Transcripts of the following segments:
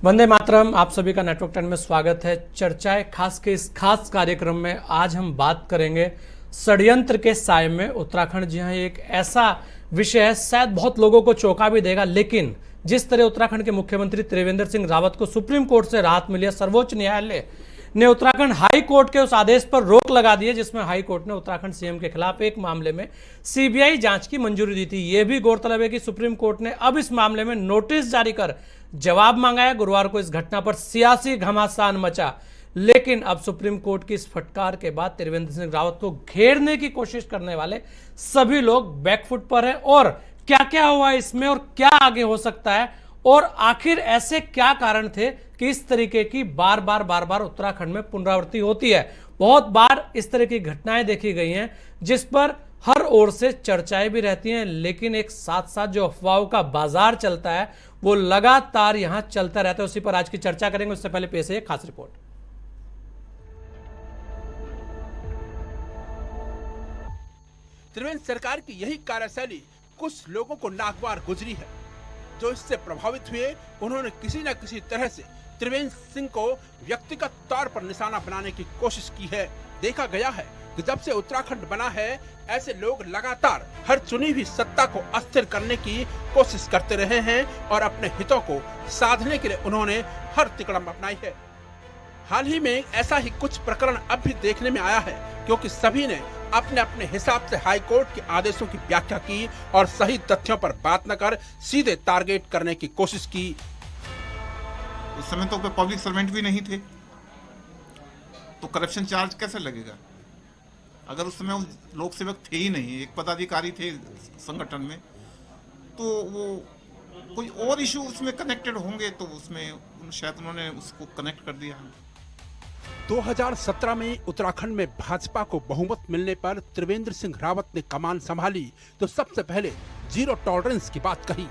वंदे मातरम। आप सभी का नेटवर्क 10 में स्वागत है। चर्चाएं खास के इस खास कार्यक्रम में आज हम बात करेंगे षड्यंत्र के साए में उत्तराखंड। जी हाँ, एक ऐसा विषय है शायद बहुत लोगों को चौंका भी देगा, लेकिन जिस तरह उत्तराखंड के मुख्यमंत्री त्रिवेंद्र सिंह रावत को सुप्रीम कोर्ट से राहत मिली है, सर्वोच्च न्यायालय ने उत्तराखंड हाई कोर्ट के उस आदेश पर रोक लगा दी है जिसमें हाई कोर्ट ने उत्तराखंड सीएम के खिलाफ एक मामले में सीबीआई जांच की मंजूरी दी थी। यह भी गौरतलब है कि सुप्रीम कोर्ट ने अब इस मामले में नोटिस जारी कर जवाब मांगा है। गुरुवार को इस घटना पर सियासी घमासान मचा, लेकिन अब सुप्रीम कोर्ट की इस फटकार के बाद त्रिवेंद्र सिंह रावत को घेरने की कोशिश करने वाले सभी लोग बैकफुट पर हैं। और क्या क्या हुआ इसमें और क्या आगे हो सकता है, और आखिर ऐसे क्या कारण थे कि इस तरीके की बार बार उत्तराखंड में पुनरावृत्ति होती है। बहुत बार इस तरह की घटनाएं देखी गई हैं जिस पर हर ओर से चर्चाएं भी रहती हैं, लेकिन एक साथ साथ जो अफवाहों का बाजार चलता है वो लगातार यहां चलता रहता है। उसी पर आज की चर्चा करेंगे। उससे पहले पेश है एक खास रिपोर्ट। त्रिवेंद्र सरकार की यही कार्यशैली कुछ लोगों को नागवार गुजरी है। जो इससे प्रभावित हुए, उन्होंने किसी न किसी तरह से त्रिवेंद्र सिंह को व्यक्तिगत तौर पर निशाना बनाने की कोशिश की है। देखा गया है कि जब से उत्तराखंड बना है, ऐसे लोग लगातार हर चुनी हुई सत्ता को अस्थिर करने की कोशिश करते रहे हैं और अपने हितों को साधने के लिए उन्होंने हर तिकड़म अपनाई है। हाल ही में ऐसा ही कुछ प्रकरण अब भी देखने में आया है, क्योंकि सभी ने अपने अपने हिसाब से हाई कोर्ट के आदेशों की व्याख्या की और सही तथ्यों पर बात न कर सीधे टारगेट करने की कोशिश की। उस समय तो पब्लिक सर्वेंट भी नहीं थे, तो करप्शन चार्ज कैसे लगेगा? अगर उस समय लोक सेवक थे ही नहीं, एक पदाधिकारी थे संगठन में, तो वो कोई और इशू उसमें कनेक्टेड होंगे, तो उसमें शायद उन्होंने उसको कनेक्ट कर दिया। 2017 में उत्तराखंड में भाजपा को बहुमत मिलने पर त्रिवेंद्र सिंह रावत ने कमान संभाली तो सबसे पहले जीरो टॉलरेंस की बात कही।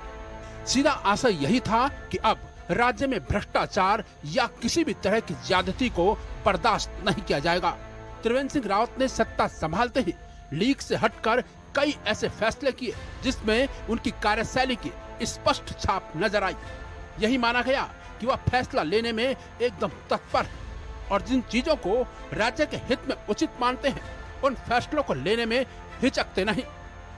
सीधा आशय यही था कि अब राज्य में भ्रष्टाचार या किसी भी तरह की ज्यादती को बर्दाश्त नहीं किया जाएगा। त्रिवेंद्र सिंह रावत ने सत्ता संभालते ही लीक से हटकर कई ऐसे फैसले किए जिसमें उनकी कार्यशैली की स्पष्ट छाप नजर आई। यही माना गया कि वह फैसला लेने में एकदम तत्पर है और जिन चीजों को राज्य के हित में उचित मानते हैं, उन फैसलों को लेने में हिचकते नहीं।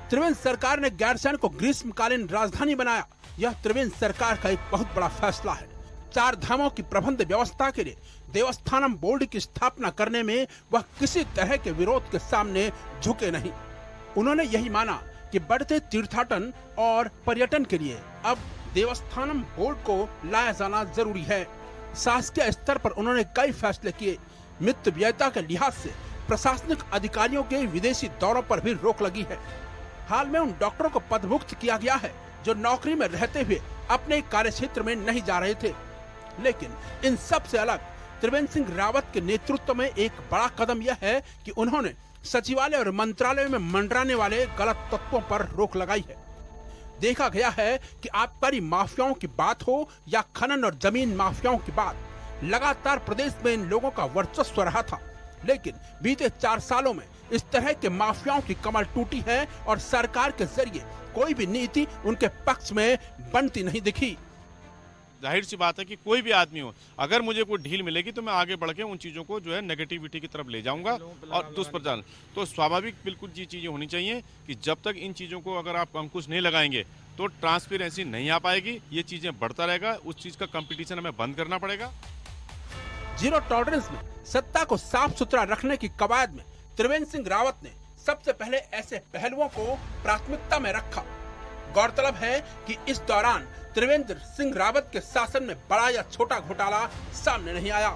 त्रिवेंद्र सरकार ने गैरसैंण को ग्रीष्मकालीन राजधानी बनाया। यह त्रिवेंद्र सरकार का एक बहुत बड़ा फैसला है। 4 धामों की प्रबंध व्यवस्था के लिए देवस्थानम बोर्ड की स्थापना करने में वह किसी तरह के विरोध के सामने झुके नहीं। उन्होंने यही माना कि बढ़ते तीर्थाटन और पर्यटन के लिए अब देवस्थानम बोर्ड को लाया जाना जरूरी है। शासकीय स्तर पर उन्होंने कई फैसले किए। मित व्ययता के लिहाज से प्रशासनिक अधिकारियों के विदेशी दौरों पर भी रोक लगी है। हाल में उन डॉक्टरों को पदमुक्त किया गया है जो नौकरी में रहते हुए अपने कार्यक्षेत्र में नहीं जा रहे थे। लेकिन इन सब से अलग त्रिवेंद्र सिंह रावत के नेतृत्व में एक बड़ा कदम यह है कि उन्होंने सचिवालय और मंत्रालय में मंडराने वाले गलत तत्वों पर रोक लगाई है। देखा गया है कि आबकारी माफियाओं की बात हो या खनन और जमीन माफियाओं की बात, लगातार प्रदेश में इन लोगों का वर्चस्व रहा था। लेकिन बीते 4 सालों में इस तरह के माफियाओं की कमर टूटी है और सरकार के जरिए कोई भी नीति उनके पक्ष में बनती नहीं दिखी। जाहिर सी बात है कि कोई भी आदमी हो, अगर मुझे कोई ढील मिलेगी तो मैं आगे बढ़ के उन चीज़ों को जो है नेगेटिविटी की तरफ ले जाऊंगा और दुष्प्रचार। तो स्वाभाविक बिल्कुल ये चीज़ें होनी चाहिए कि जब तक इन चीज़ों को अगर आप अंकुश नहीं लगाएंगे तो ट्रांसपेरेंसी नहीं आ पाएगी। ये चीज़ें बढ़ता रहेगा, उस चीज़ का कंपटीशन हमें बंद करना पड़ेगा। जीरो टॉलरेंस में सत्ता को साफ सुथरा रखने की कवायद में त्रिवेंद्र सिंह रावत ने सबसे पहले ऐसे पहलुओं को प्राथमिकता में रखा। गौरतलब है कि इस दौरान त्रिवेंद्र सिंह रावत के शासन में बड़ा या छोटा घोटाला सामने नहीं आया।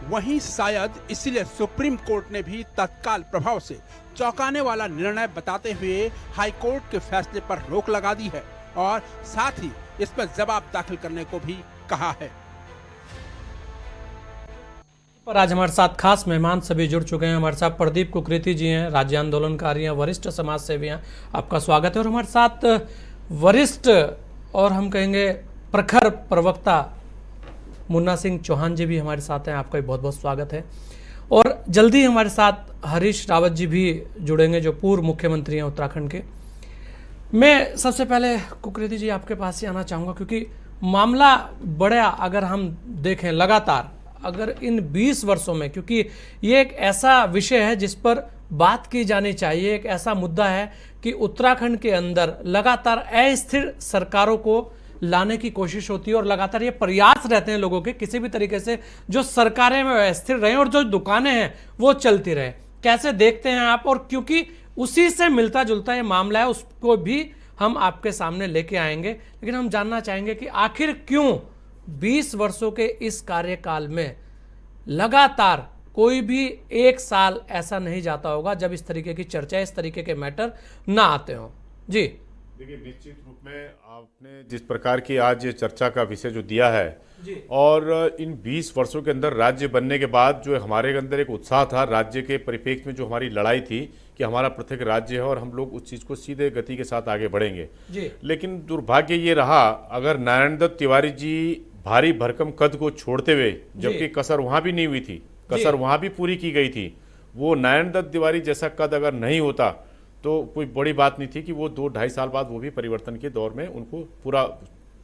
वहीं शायद इसीलिए सुप्रीम कोर्ट ने भी तत्काल प्रभाव से चौंकाने वाला निर्णय बताते हुए हाई कोर्ट के फैसले पर रोक लगा दी है और साथ ही इस पर जवाब दाखिल करने को भी कहा है। पर आज हमारे साथ खास मेहमान सभी जुड़ चुके हैं। हमारे साथ प्रदीप कुकरेती जी हैं, राज्य आंदोलनकारी हैं, वरिष्ठ समाज सेवी हैं। आपका स्वागत है। और हमारे साथ वरिष्ठ और हम कहेंगे प्रखर प्रवक्ता मुन्ना सिंह चौहान जी भी हमारे साथ हैं। आपका भी बहुत बहुत स्वागत है। और जल्दी हमारे साथ हरीश रावत जी भी जुड़ेंगे जो पूर्व मुख्यमंत्री हैं उत्तराखंड के। मैं सबसे पहले कुकरेती जी आपके पास ही आना चाहूँगा, क्योंकि मामला बड़ा अगर हम देखें लगातार, अगर इन 20 वर्षों में, क्योंकि ये एक ऐसा विषय है जिस पर बात की जानी चाहिए, एक ऐसा मुद्दा है कि उत्तराखंड के अंदर लगातार अस्थिर सरकारों को लाने की कोशिश होती है और लगातार ये प्रयास रहते हैं लोगों के किसी भी तरीके से जो सरकारें में अस्थिर रहे और जो दुकानें हैं वो चलती रहे। कैसे देखते हैं आप? और क्योंकि उसी से मिलता जुलता ये मामला है उसको भी हम आपके सामने लेके आएंगे, लेकिन हम जानना चाहेंगे कि आखिर क्यों 20 वर्षों के इस कार्यकाल में लगातार कोई भी एक साल ऐसा नहीं जाता होगा जब इस तरीके की चर्चा, इस तरीके के मैटर ना आते हों। जी देखिए, निश्चित रूप में आपने जिस प्रकार की आज ये चर्चा का विषय जो दिया है जी। और इन 20 वर्षों के अंदर राज्य बनने के बाद जो हमारे अंदर एक उत्साह था, राज्य के परिप्रेक्ष्य में जो हमारी लड़ाई थी कि हमारा पृथक राज्य है और हम लोग उस चीज़ को सीधे गति के साथ आगे बढ़ेंगे जी। लेकिन दुर्भाग्य ये रहा, अगर नारायण दत्त तिवारी जी भारी भरकम कद को छोड़ते हुए, जबकि कसर वहाँ भी नहीं हुई थी, कसर वहाँ भी पूरी की गई थी, वो नारायण दत्त तिवारी जैसा कद अगर नहीं होता तो कोई बड़ी बात नहीं थी कि वो 2-2.5 साल बाद वो भी परिवर्तन के दौर में उनको पूरा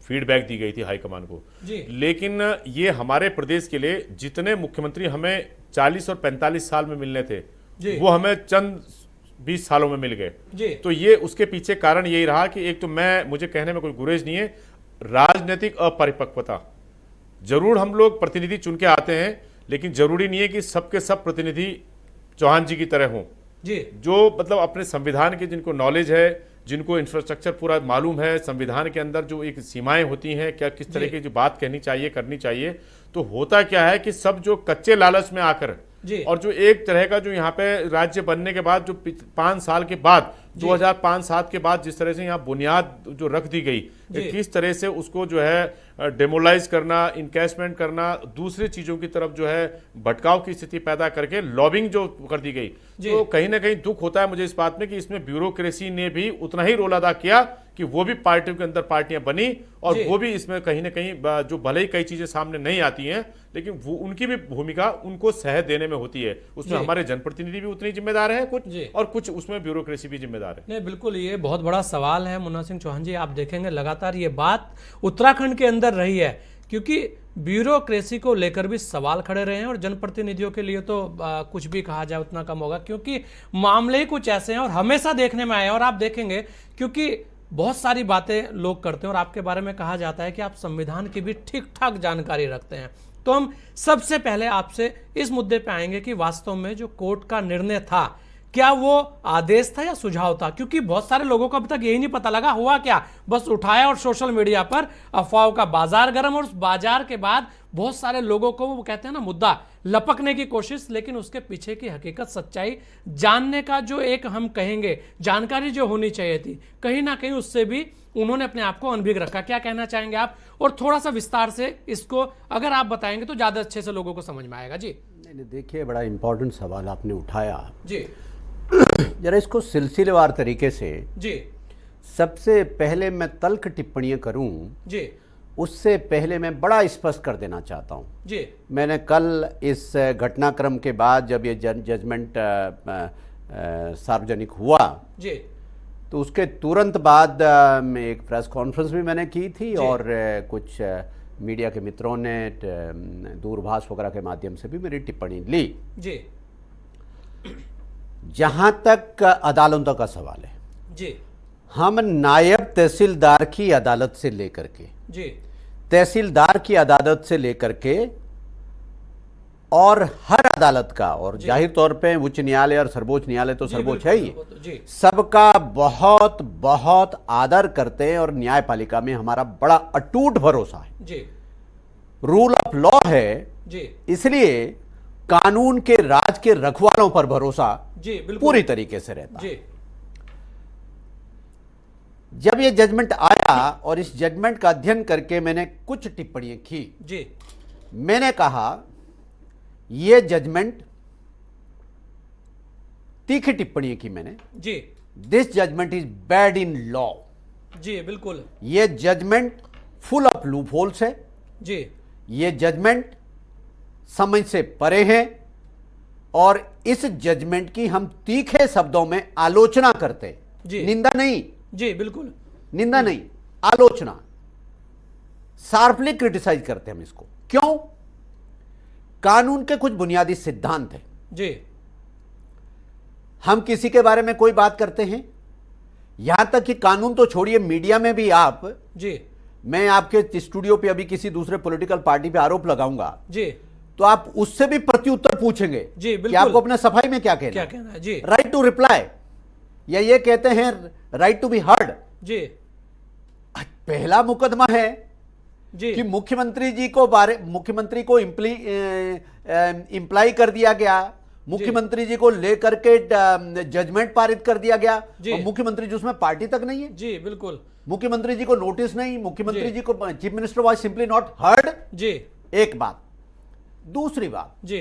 फीडबैक दी गई थी हाईकमान को जी। लेकिन ये हमारे प्रदेश के लिए जितने मुख्यमंत्री हमें 40 और 45 साल में मिलने थे जी। वो हमें चंद 20 सालों में मिल गए। जी। तो ये उसके पीछे कारण यही रहा कि एक तो मुझे कहने में कोई गुरेज नहीं है, राजनीतिक अपरिपक्वता। जरूर हम लोग प्रतिनिधि चुन के आते हैं लेकिन जरूरी नहीं है कि सबके सब प्रतिनिधि चौहान जी की तरह हों जी। जो मतलब अपने संविधान के जिनको नॉलेज है, जिनको इंफ्रास्ट्रक्चर पूरा मालूम है, संविधान के अंदर जो एक सीमाएं होती हैं, क्या किस तरह की जो बात कहनी चाहिए करनी चाहिए, तो होता क्या है कि सब जो कच्चे लालच में आकर जी। और जो एक तरह का जो यहाँ पे राज्य बनने के बाद जो 5 साल के बाद 2005-7 के बाद जिस तरह से यहाँ बुनियाद जो रख दी गई, किस तरह से उसको जो है डेमोलाइज करना, इनकैशमेंट करना, दूसरी चीजों की तरफ जो है भटकाव की स्थिति पैदा करके लॉबिंग जो कर दी गई, तो कहीं ना कहीं दुख होता है मुझे इस बात में कि इसमें ब्यूरोक्रेसी ने भी उतना ही रोल अदा किया कि वो भी पार्टियों के अंदर पार्टियां बनी और वो भी इसमें कहीं ना कहीं जो भले ही कई चीजें सामने नहीं आती हैं लेकिन वो उनकी भी भूमिका उनको सह देने में होती है। उसमें हमारे जनप्रतिनिधि भी उतनी जिम्मेदार है कुछ और कुछ उसमें ब्यूरोक्रेसी भी जिम्मेदार है। नहीं, बिल्कुल ये बहुत बड़ा सवाल है मुन्ना सिंह चौहान जी। आप देखेंगे लगातार ये बात उत्तराखंड के अंदर रही है क्योंकि ब्यूरोक्रेसी को लेकर भी सवाल खड़े रहे हैं और जनप्रतिनिधियों के लिए तो कुछ भी कहा जाए उतना कम होगा क्योंकि मामले ही कुछ ऐसे हैं और हमेशा देखने में आए। और आप देखेंगे क्योंकि बहुत सारी बातें लोग करते हैं और आपके बारे में कहा जाता है कि आप संविधान की भी ठीक ठाक जानकारी रखते हैं, तो हम सबसे पहले आपसे इस मुद्दे पे आएंगे कि वास्तव में जो कोर्ट का निर्णय था क्या वो आदेश था या सुझाव था? क्योंकि बहुत सारे लोगों को अभी तक यही नहीं पता लगा हुआ क्या, बस उठाया और सोशल मीडिया पर अफवाहों का बाजार गर्म और उस बाजार के बाद बहुत सारे लोगों को वो कहते हैं ना मुद्दा लपकने की कोशिश, लेकिन उसके पीछे की हकीकत सच्चाई जानने का जो एक हम कहेंगे जानकारी जो होनी चाहिए थी, कहीं ना कहीं उससे भी उन्होंने अपने आप को अनभिज्ञ रखा। क्या कहना चाहेंगे आप? और थोड़ा सा विस्तार से इसको अगर आप बताएंगे तो ज्यादा अच्छे से लोगों को समझ में आएगा। जी नहीं, देखिए बड़ा इंपॉर्टेंट सवाल आपने उठाया जी। जरा इसको सिलसिलेवार तरीके से जी सबसे पहले मैं तल्ख टिप्पणियां करूं जी, उससे पहले मैं बड़ा स्पष्ट कर देना चाहता हूं। जी मैंने कल इस घटनाक्रम के बाद जब ये जजमेंट सार्वजनिक हुआ जी, तो उसके तुरंत बाद में एक प्रेस कॉन्फ्रेंस भी मैंने की थी और कुछ मीडिया के मित्रों ने दूरभाष वगैरह के माध्यम से भी मेरी टिप्पणी ली। जी जहां तक अदालतों का सवाल है, जी, हम नायब तहसीलदार की अदालत से लेकर के जी, तहसीलदार की अदालत से लेकर के और हर अदालत का, और जाहिर तौर पे उच्च न्यायालय और सर्वोच्च न्यायालय तो सर्वोच्च है ही, सबका बहुत बहुत आदर करते हैं और न्यायपालिका में हमारा बड़ा अटूट भरोसा है। जी, रूल ऑफ लॉ है जी, इसलिए कानून के राज के रखवालों पर भरोसा जी, बिल्कुल पूरी तरीके से रहता है। जी, जब ये जजमेंट आया और इस जजमेंट का अध्ययन करके मैंने कुछ टिप्पणियां की, जी, मैंने कहा ये जजमेंट, तीखी टिप्पणियां की मैंने, जी, this judgment is bad in law. जी, बिल्कुल ये judgment full of loopholes है, जी, ये जजमेंट समझ से परे है और इस जजमेंट की हम तीखे शब्दों में आलोचना करते हैं। जी, निंदा नहीं, जी, बिल्कुल निंदा नहीं, आलोचना। शार्पली क्रिटिसाइज करते हैं हम इसको। क्यों? कानून के कुछ बुनियादी सिद्धांत हैं। जी हम किसी के बारे में कोई बात करते हैं, यहां तक कि कानून तो छोड़िए, मीडिया में भी आप, जी मैं आपके स्टूडियो पे अभी किसी दूसरे पॉलिटिकल पार्टी पे आरोप लगाऊंगा जी तो आप उससे भी प्रत्युत्तर पूछेंगे जी, कि बिल्कुल। आपको अपने सफाई में क्या क्या कहना कहना है? जी राइट टू रिप्लाई, या ये कहते हैं राइट टू बी हर्ड। जी पहला मुकदमा है जी कि मुख्यमंत्री को इंप्लाई कर दिया गया, मुख्यमंत्री जी को लेकर के जजमेंट पारित कर दिया गया, जी। और मुख्यमंत्री जी उसमें पार्टी तक नहीं है, जी बिल्कुल मुख्यमंत्री जी को नोटिस नहीं, मुख्यमंत्री जी। जी को chief minister was simply not heard. जी एक बात। दूसरी बात, जी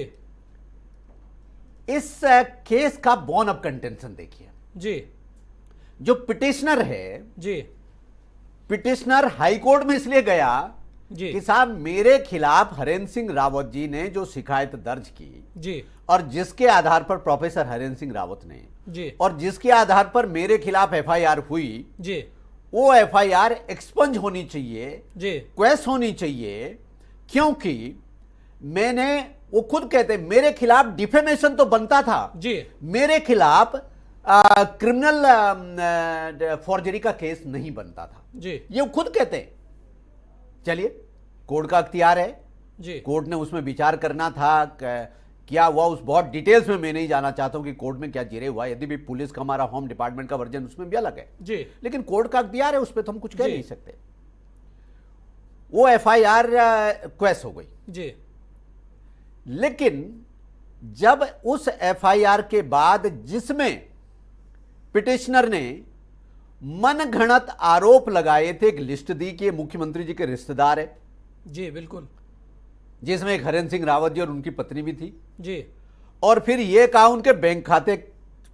इस केस का बॉर्न ऑफ कंटेंशन देखिए। जी जो पिटिशनर है, जी पिटिशनर हाईकोर्ट में इसलिए गया जी कि साहब मेरे खिलाफ हरेंद्र सिंह रावत जी ने जो शिकायत दर्ज की, जी और जिसके आधार पर प्रोफेसर हरेंद्र सिंह रावत ने, जी और जिसके आधार पर मेरे खिलाफ एफआईआर हुई, जी वो एफआईआर एक्सपंज होनी चाहिए, जी क्वेश होनी चाहिए, क्योंकि मैंने, वो खुद कहते हैं मेरे खिलाफ डिफेमेशन तो बनता था, जी मेरे खिलाफ क्रिमिनल फॉर्जरी का केस नहीं बनता था, जी ये वो खुद कहते हैं। चलिए, कोर्ट का अख्तियार है, जी कोर्ट ने उसमें विचार करना था, क्या हुआ उस बहुत डिटेल्स में मैं नहीं जाना चाहता हूं कि कोर्ट में क्या जिरे हुआ, यदि भी पुलिस का, हमारा होम डिपार्टमेंट का वर्जन उसमें भी अलग है, जी लेकिन कोर्ट का अख्तियार है, उस पर तो हम कुछ कह जी। नहीं सकते। वो एफआईआर क्वेश हो गई, जी लेकिन जब उस एफआईआर के बाद जिसमें पिटिशनर ने मनगढ़ंत आरोप लगाए थे, एक लिस्ट दी कि ये मुख्यमंत्री जी के रिश्तेदार है, जी बिल्कुल जिसमें एक हरेंद्र सिंह रावत जी और उनकी पत्नी भी थी, जी और फिर यह कहा उनके बैंक खाते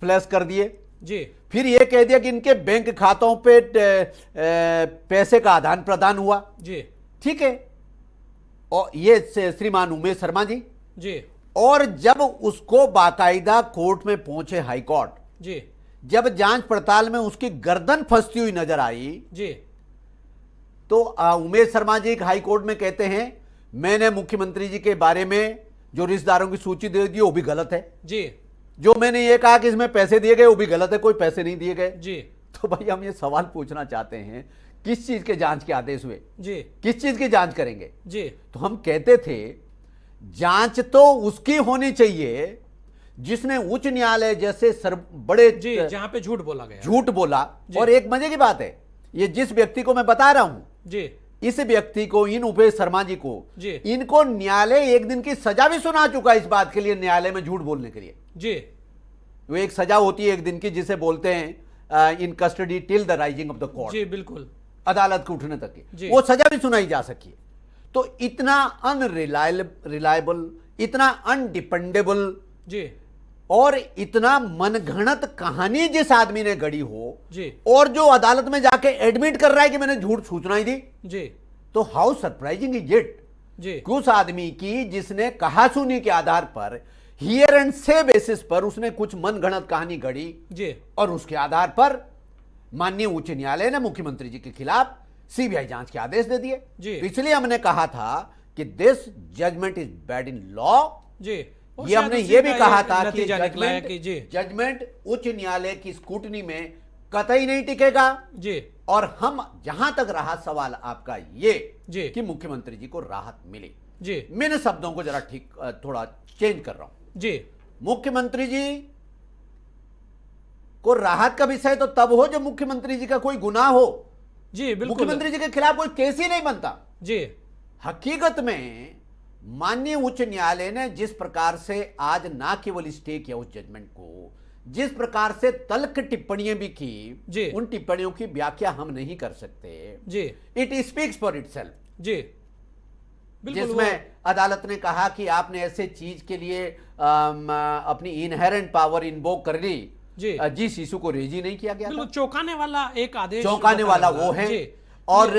फ्लैश कर दिए, जी फिर यह कह दिया कि इनके बैंक खातों पे पैसे का आदान प्रदान हुआ। जी ठीक है, और ये श्रीमान उमेश शर्मा जी, जी और जब उसको बाकायदा कोर्ट में पहुंचे हाई कोर्ट, जी जब जांच पड़ताल में उसकी गर्दन फंसती हुई नजर आई, जी तो उमेश शर्मा जी हाई कोर्ट में कहते हैं मैंने मुख्यमंत्री जी के बारे में जो रिश्तेदारों की सूची दे दी वो भी गलत है, जी जो मैंने ये कहा कि इसमें पैसे दिए गए वो भी गलत है, कोई पैसे नहीं दिए गए। जी तो भाई हम ये सवाल पूछना चाहते हैं, किस चीज के जांच के आदेश हुए, जी किस चीज की जांच करेंगे? जी तो हम कहते थे जांच तो उसकी होनी चाहिए जिसने उच्च न्यायालय जैसे बड़े जी जहां पे झूठ बोला गया। झूठ बोला। जी। और एक मजे की बात है, ये जिस व्यक्ति को मैं बता रहा हूं, जी इस व्यक्ति को, इन उपेश शर्मा जी को, जी। इनको न्यायालय एक दिन की सजा भी सुना चुका है इस बात के लिए, न्यायालय में झूठ बोलने के लिए। जी वो एक सजा होती है एक दिन की जिसे बोलते हैं in custody till the rising of the court, जी बिल्कुल अदालत के उठने तक जी। की, वो सजा भी सुनाई जा सकी है। तो इतना अनरिलायबल, इतना अनडिपेंडेबल, जी और इतना मनगढ़ंत कहानी जिस आदमी ने गढ़ी हो, जी और जो अदालत में जाके एडमिट कर रहा है कि मैंने झूठ सूचना ही दी, जी तो हाउ सरप्राइजिंग इज इट जी कि उस आदमी की जिसने कहा सुनी के आधार पर, हियर एंड से बेसिस पर उसने कुछ मनगढ़ंत कहानी गढ़ी, जी और उसके आधार पर माननीय उच्च न्यायालय ने मुख्यमंत्री जी के खिलाफ सीबीआई जांच के आदेश दे दिए। जी। तो इसलिए हमने कहा था कि this judgment is bad in law. जी और ये शायद हमने उसी ये भी का कहा था कि नतीजा निकला है कि जी जजमेंट उच्च न्यायालय की स्क्रूटनी में कतई नहीं टिकेगा। जी और हम, जहां तक रहा सवाल आपका ये जी कि मुख्यमंत्री जी को राहत मिली, जी मैंने शब्दों को जरा ठीक थोड़ा चेंज कर रहा हूं। जी मुख्यमंत्री जी को राहत का विषय तो तब हो जब मुख्यमंत्री जी का कोई गुनाह हो, जी बिल्कुल मुख्यमंत्री जी के खिलाफ कोई केस ही नहीं बनता। जी हकीकत में माननीय उच्च न्यायालय ने जिस प्रकार से आज ना केवल स्टे किया उस जजमेंट को, जिस प्रकार से तल्ख टिप्पणियां भी की, जी। उन टिप्पणियों की व्याख्या हम नहीं कर सकते। जी इट स्पीक्स फॉर इटसेल्फ। जी बिल्कुल जिसमें अदालत ने कहा कि आपने ऐसे चीज के लिए अपनी इनहेरेंट पावर इन्वोक कर ली, जी। जिस शिशु को रेजी नहीं किया गया बिल्कुल था। चौंकाने वाला एक आदेश चौंकाने वाला वो है। जी और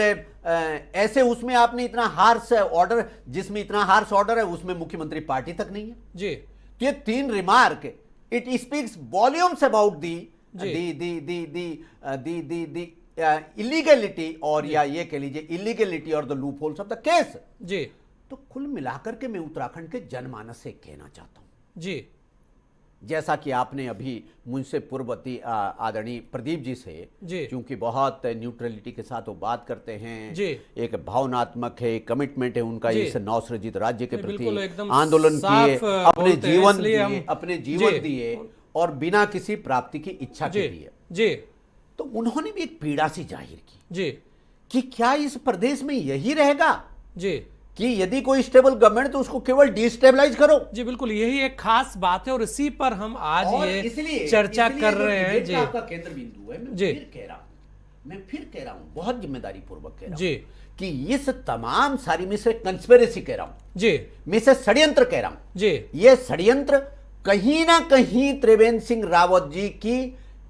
ऐसे उसमें आपने इतना हार्श ऑर्डर, जिसमें इतना हार्श ऑर्डर है उसमें मुख्यमंत्री पार्टी तक नहीं है। जी तो ये तीन remark, it speaks volumes about the जी। The the the the the the the illegality और या ये कह लीजिए इलीगलिटी और the loopholes of the case. जी तो कुल मिलाकर के मैं उत्तराखंड के जनमानस से कहना चाहता हूं, जी जैसा कि आपने अभी मुझसे पूर्ववर्ती आदरणीय प्रदीप जी से, जी क्योंकि बहुत न्यूट्रलिटी के साथ वो बात करते हैं, जी एक भावनात्मक है, कमिटमेंट है उनका जी इस नवसृजित राज्य के बिल्कुल प्रति, एकदम आंदोलन साफ किए, अपने बोलते हैं, जीवन इसलिए दिए, हम- अपने जी जीवन दिए और बिना किसी प्राप्ति की इच्छा जी के दिए। जी तो उन्होंने भी एक पीड़ा सी जाहिर की जी कि क्या इस प्रदेश में यही रहेगा जी कि यदि कोई स्टेबल गवर्नमेंट तो उसको केवल डिस्टेबलाइज करो। जी बिल्कुल, यही एक खास बात है और इसी पर हम आज और ये इसलिए चर्चा कर जो रहे हैं। डिबेट जी का आपका केंद्र बिंदु है, जी। मैं फिर कह रहा हूं बहुत जिम्मेदारी पूर्वक कह रहा हूं जी कि इस तमाम सारी में से कंस्पिरेसी कह रहा हूं, जी में से षड्यंत्र कह रहा हूं। जी ये षड्यंत्र कहीं ना कहीं त्रिवेंद्र सिंह रावत जी की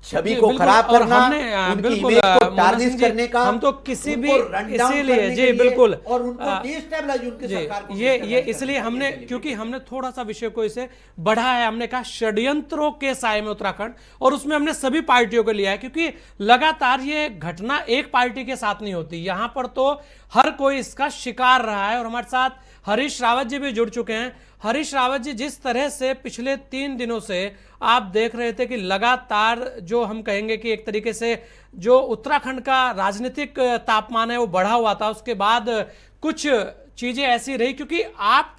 छवि को बिल्कुल, खराब और करना, हमने, उनकी बिल्कुल, इमेज को मोहन टार्निश सिंह जी, करने का, हम तो किसी भी उनको run down इसीलिए करने जी के लिए बिल्कुल और उनको डिस्टेबलाइज, उनकी जी सरकार को ये destabilize इसलिए करने हमने, के लिए क्योंकि हमने थोड़ा सा विषय को इसे बढ़ाया है, हमने कहा षड्यंत्रों के साए में उत्तराखंड, और उसमें हमने सभी पार्टियों को लिया है, क्योंकि लगातार ये घटना एक पार्टी के साथ नहीं होती, यहां पर तो हर कोई इसका शिकार रहा है। और हमारे साथ हरीश रावत जी भी जुड़ चुके हैं। हरीश रावत जी, जिस तरह से पिछले 3 दिनों से आप देख रहे थे कि लगातार जो हम कहेंगे कि एक तरीके से जो उत्तराखंड का राजनीतिक तापमान है वो बढ़ा हुआ था, उसके बाद कुछ चीजें ऐसी रही, क्योंकि आप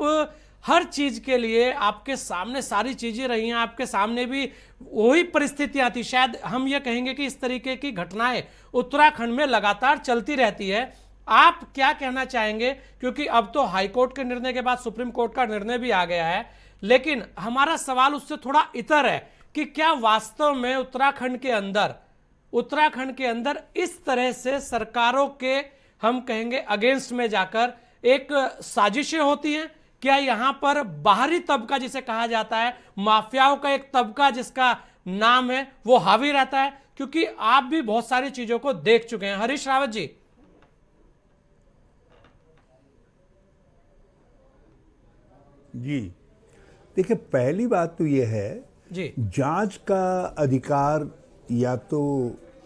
हर चीज के लिए आपके सामने सारी चीजें रही हैं, आपके सामने भी वही परिस्थितियां थी। शायद हम ये कहेंगे कि इस तरीके की घटनाएं उत्तराखंड में लगातार चलती रहती है। आप क्या कहना चाहेंगे, क्योंकि अब तो हाईकोर्ट के निर्णय के बाद सुप्रीम कोर्ट का निर्णय भी आ गया है, लेकिन हमारा सवाल उससे थोड़ा इतर है कि क्या वास्तव में उत्तराखंड के अंदर इस तरह से सरकारों के, हम कहेंगे, अगेंस्ट में जाकर एक साजिशें होती हैं? क्या यहां पर बाहरी तबका जिसे कहा जाता है, माफियाओं का एक तबका जिसका नाम है, वो हावी रहता है? क्योंकि आप भी बहुत सारी चीजों को देख चुके हैं। हरीश रावत जी। जी देखिए, पहली बात तो यह है जी जांच का अधिकार या तो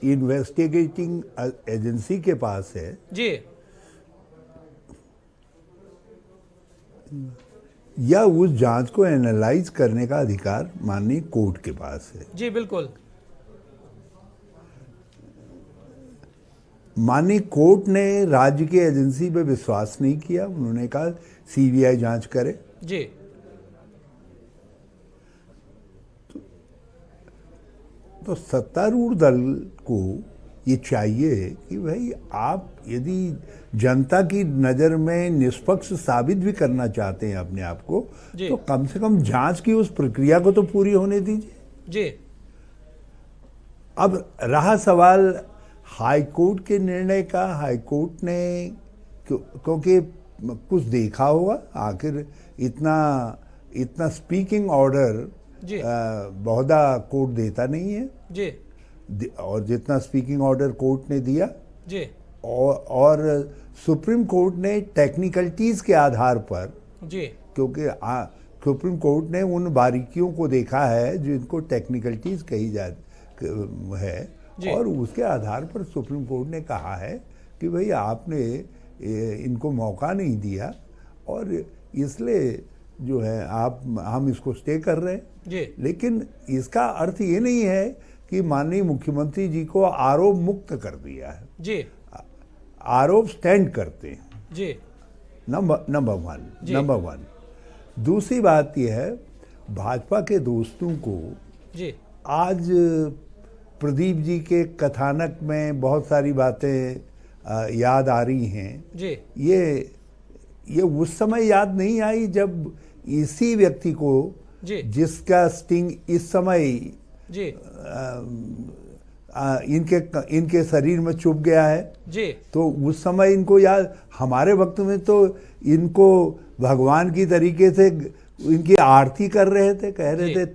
इन्वेस्टिगेटिंग एजेंसी के पास है जी या उस जांच को एनालाइज करने का अधिकार माननीय कोर्ट के पास है। जी बिल्कुल। माननीय कोर्ट ने राज्य की एजेंसी पे विश्वास नहीं किया, उन्होंने कहा सीबीआई जांच करे। जी तो सत्तारूढ़ दल को ये चाहिए कि भाई आप यदि जनता की नज़र में निष्पक्ष साबित भी करना चाहते हैं अपने आप को, जी। तो कम से कम जांच की उस प्रक्रिया को तो पूरी होने दीजिए। जी अब रहा सवाल हाईकोर्ट के निर्णय का, हाईकोर्ट ने क्योंकि कुछ देखा होगा, आखिर इतना स्पीकिंग ऑर्डर जी बहुधा कोर्ट देता नहीं है, जी और जितना स्पीकिंग ऑर्डर कोर्ट ने दिया जी और सुप्रीम कोर्ट ने टेक्निकलिटीज के आधार पर, जी क्योंकि सुप्रीम कोर्ट ने उन बारीकियों को देखा है जिनको टेक्निकलिटीज कही जा है, और उसके आधार पर सुप्रीम कोर्ट ने कहा है कि भाई आपने इनको मौका नहीं दिया और इसलिए जो है हम इसको स्टे कर रहे हैं। जी लेकिन इसका अर्थ ये नहीं है कि माननीय मुख्यमंत्री जी को आरोप मुक्त कर दिया है। जी आरोप स्टैंड करते हैं। जी नंबर वन। दूसरी बात यह है, भाजपा के दोस्तों को जी आज प्रदीप जी के कथानक में बहुत सारी बातें याद आ रही हैं। जी ये उस समय याद नहीं आई जब इसी व्यक्ति को, जी जिसका स्टिंग इस समय जी इनके शरीर में चुभ गया है, जी तो उस समय इनको याद, हमारे वक्त में तो इनको भगवान की तरीके से इनकी आरती कर रहे थे, कह रहे थे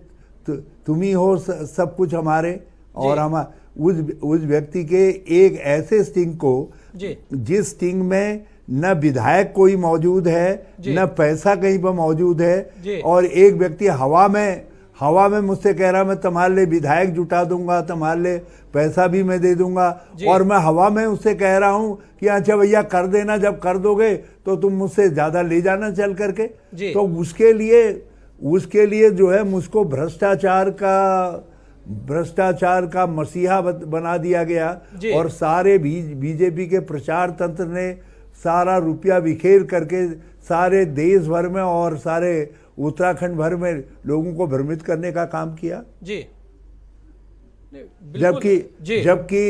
तुम ही हो सब कुछ हमारे, और हम उस व्यक्ति के एक ऐसे स्टिंग को, जिस स्टिंग में न विधायक कोई मौजूद है, न पैसा कहीं पर मौजूद है, और एक व्यक्ति हवा में मुझसे कह रहा मैं तुम्हारे लिए विधायक जुटा दूंगा, तुम्हारे लिए पैसा भी मैं दे दूंगा, और मैं हवा में उससे कह रहा हूं कि अच्छा भैया कर देना, जब कर दोगे तो तुम मुझसे ज्यादा ले जाना चल करके। तो उसके लिए जो है मुझको भ्रष्टाचार का मसीहा बना दिया गया, और सारे बीजेपी के प्रचार तंत्र ने सारा रुपया बिखेर करके सारे देश भर में और सारे उत्तराखंड भर में लोगों को भ्रमित करने का काम किया। जबकि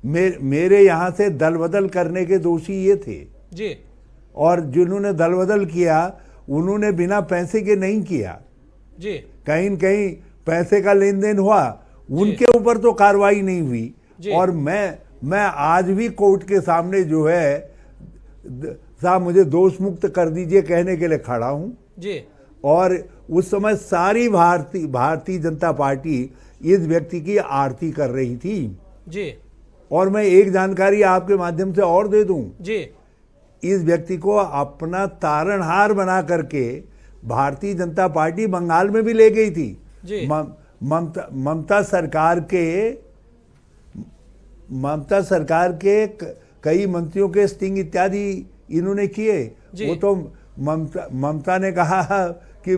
मेरे यहां से दल बदल करने के दोषी ये थे, और जिन्होंने दल बदल किया उन्होंने बिना पैसे के नहीं किया, कहीं न कहीं पैसे का लेन देन हुआ, उनके ऊपर तो कार्रवाई नहीं हुई। और मैं आज भी कोर्ट के सामने जो है साहब मुझे दोष मुक्त कर दीजिए कहने के लिए खड़ा हूं। और उस समय सारी भारतीय जनता पार्टी इस व्यक्ति की आरती कर रही थी। और मैं एक जानकारी आपके माध्यम से और दे दूं, इस व्यक्ति को अपना तारणहार बना करके भारतीय जनता पार्टी बंगाल में भी ले गई थी। ममता सरकार के कई मंत्रियों के स्टिंग इत्यादि इन्होंने किए। वो तो ममता ने कहा कि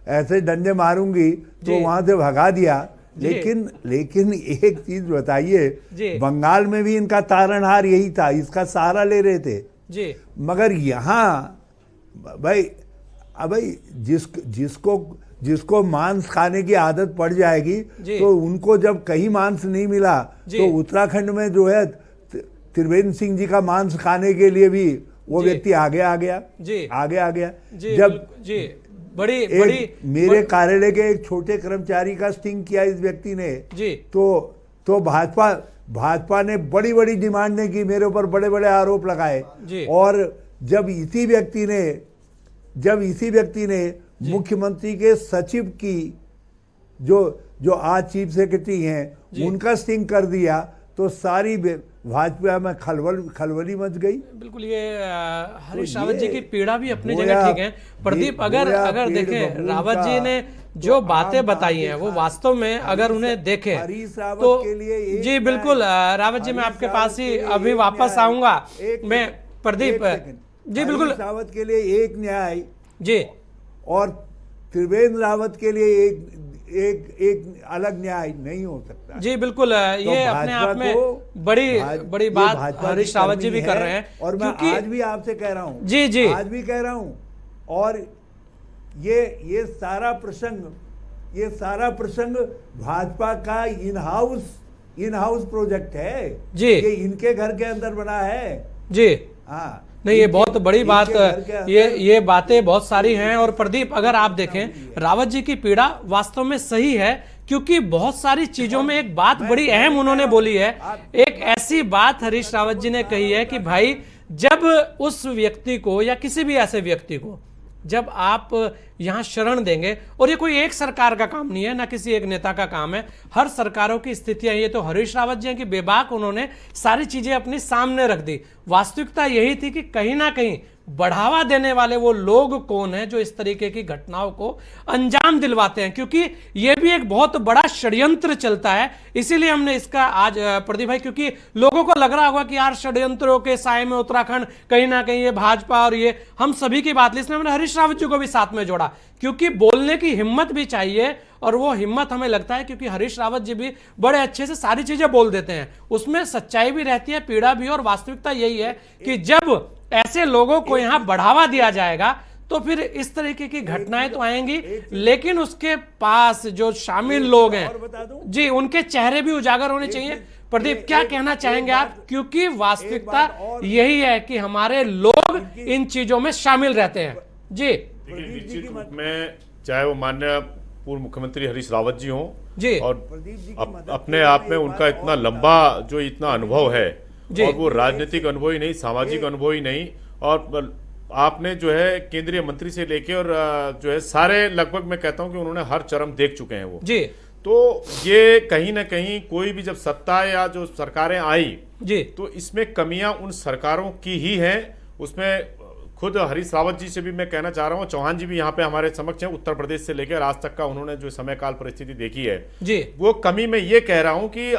ऐसे डंडे मारूंगी तो वहां से भगा दिया। लेकिन एक चीज बताइए, बंगाल में भी इनका तारणहार यही था, इसका सहारा ले रहे थे। मगर यहाँ भाई जिसको मांस खाने की आदत पड़ जाएगी तो उनको जब कहीं मांस नहीं मिला तो उत्तराखंड में जो है त्रिवेंद्र सिंह जी का मांस खाने के लिए भी वो व्यक्ति आगे आ गया। जब बड़ी मेरे कार्यालय के एक छोटे कर्मचारी का स्टिंग किया इस व्यक्ति ने, तो भाजपा ने बड़ी बड़ी डिमांडें की, मेरे ऊपर बड़े बड़े आरोप लगाए। और जब इसी व्यक्ति ने मुख्यमंत्री के सचिव की जो आज चीफ सेक्रेटरी हैं उनका स्टिंग कर दिया, तो सारी भाजपा में खलबली मच गई। बिल्कुल, ये हरीश रावत जी की पीड़ा भी अपनी जगह ठीक है। प्रदीप, अगर देखें रावत जी ने जो बातें बताई हैं वो वास्तव में अगर उन्हें देखें तो जी बिल्कुल रावत जी मैं आपके पास ही अभी वापस आऊंगा। मैं प्रदीप जी बिल्कुल, रावत के लिए एक न्याय जी और त्रिवेंद्र रावत के लिए एक अलग न्याय नहीं हो सकता। जी बिल्कुल, ये अपने आप में बड़ी बात हरीश रावत जी भी कर रहे हैं। और मैं आज भी आपसे कह रहा हूं, जी आज भी कह रहा हूं, और ये सारा प्रसंग भाजपा का इन हाउस प्रोजेक्ट है जी, ये इनके घर के अंदर बना है जी। हाँ नहीं, ये बहुत बड़ी बात, ये बातें बहुत सारी हैं। और प्रदीप, अगर आप देखें रावत जी की पीड़ा वास्तव में सही है, क्योंकि बहुत सारी चीजों में एक बात बड़ी अहम उन्होंने बोली है। एक ऐसी बात हरीश रावत जी ने कही है कि भाई जब उस व्यक्ति को या किसी भी ऐसे व्यक्ति को जब आप यहां शरण देंगे, और ये कोई एक सरकार का काम नहीं है, ना किसी एक नेता का काम है, हर सरकारों की स्थितियां ये तो हरीश रावत जी की बेबाक उन्होंने सारी चीजें अपनी सामने रख दी। वास्तविकता यही थी कि कहीं ना कहीं बढ़ावा देने वाले वो लोग कौन है जो इस तरीके की घटनाओं को अंजाम दिलवाते हैं, क्योंकि ये भी एक बहुत बड़ा षड्यंत्र चलता है। इसीलिए हमने इसका आज प्रदीप भाई, क्योंकि लोगों को लग रहा होगा कि यार षड्यंत्रों के साए में उत्तराखंड कहीं ना कहीं ये भाजपा और ये हम सभी की बात, इसलिए हमने हरीश रावत जी को भी साथ में जोड़ा, क्योंकि बोलने की हिम्मत भी चाहिए। और वो हिम्मत हमें लगता है क्योंकि हरीश रावत जी भी बड़े अच्छे से सारी चीजें बोल देते हैं, उसमें सच्चाई भी रहती है, पीड़ा भी। और वास्तविकता यही है कि जब ऐसे लोगों को यहां बढ़ावा दिया जाएगा तो फिर इस तरीके की घटनाएं तो आएंगी, लेकिन उसके पास जो शामिल लोग हैं जी उनके चेहरे भी उजागर होने चाहिए। प्रदीप, क्या कहना चाहेंगे आप, क्योंकि वास्तविकता यही है कि हमारे लोग इन चीजों में शामिल रहते हैं जी। निश्चित रूप में चाहे वो माननीय पूर्व मुख्यमंत्री हरीश रावत जी हों जी, और अपने आप में उनका इतना लंबा जो इतना अनुभव है, और वो राजनीतिक अनुभव ही नहीं, सामाजिक अनुभव ही नहीं, और आपने जो है केंद्रीय मंत्री से लेके और जो है सारे लगभग मैं कहता हूं कि उन्होंने हर चरम देख चुके हैं वो जी। तो ये कहीं ना कहीं कोई भी जब सत्ता या जो सरकारें आई जी, तो इसमें कमियां उन सरकारों की ही हैं। उसमें खुद हरीश रावत जी से भी मैं कहना चाह रहा हूँ, चौहान जी भी यहाँ पे हमारे समक्ष हैं, उत्तर प्रदेश से लेकर आज तक का उन्होंने जो समय काल परिस्थिति देखी है जी, वो कमी में ये कह रहा हूं कि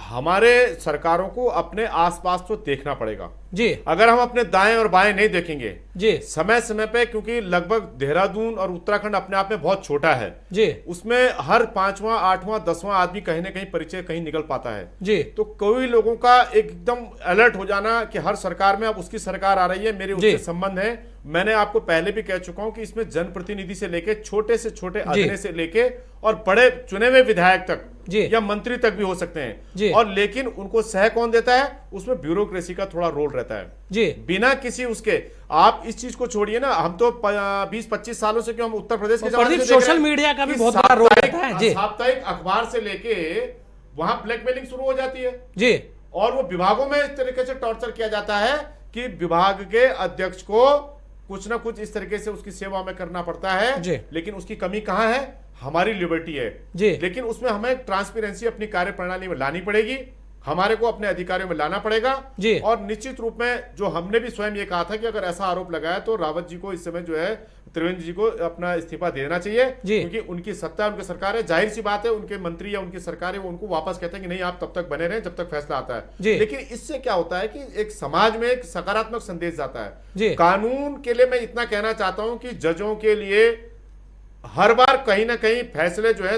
हमारे सरकारों को अपने आसपास तो देखना पड़ेगा। जी, अगर हम अपने दाएं और बाएं नहीं देखेंगे जी, समय समय पे, क्योंकि लगभग देहरादून और उत्तराखंड अपने आप में बहुत छोटा है, जी, उसमें हर 5वां 8वां 10वां आदमी कहीं ना कहीं परिचय कहीं निकल पाता है। जी, तो कोई लोगों का एकदम अलर्ट हो जाना कि हर सरकार में अब उसकी सरकार आ रही है, मेरे उससे संबंध है। मैंने आपको पहले भी कह चुका हूं कि इसमें जनप्रतिनिधि से लेके छोटे से छोटे अधने से लेके और बड़े चुने हुए विधायक तक या मंत्री तक भी हो सकते हैं, और लेकिन उनको सह कौन देता है, उसमें ब्यूरोक्रेसी का थोड़ा रोल रहता है जी, बिना किसी उसके। आप इस चीज को छोड़िए ना, हम तो 20-25 सालों से क्यों हम उत्तर प्रदेश के जमाने से सोशल मीडिया का भी बहुत बड़ा रोल रहता है जी। साप्ताहिक अखबार से लेके वहां ब्लैकमेलिंग शुरू हो जाती है जी, और वो विभागों में इस तरीके से टॉर्चर किया जाता है कि विभाग के अध्यक्ष को कुछ ना कुछ इस तरीके से उसकी सेवा में करना पड़ता है। लेकिन उसकी कमी कहां है, हमारी लिबर्टी है जी। लेकिन उसमें हमें ट्रांसपेरेंसी अपनी कार्य प्रणाली में लानी पड़ेगी, हमारे को अपने अधिकारियों में लाना पड़ेगा जी। और निश्चित रूप में जो हमने भी स्वयं ये कहा था कि अगर ऐसा आरोप लगाया तो रावत जी को इस समय जो है, त्रिवेंद्र जी को अपना इस्तीफा देना चाहिए, क्योंकि उनकी सत्ता, उनकी सरकार है, जाहिर सी बात है उनके मंत्री या उनकी सरकार है वो उनको वापस कहते हैं कि नहीं आप तब तक बने रहे जब तक फैसला आता है। लेकिन इससे क्या होता है कि एक समाज में एक सकारात्मक संदेश जाता है। कानून के लिए मैं इतना कहना चाहता हूं कि जजों के लिए हर बार कहीं ना कहीं फैसले जो है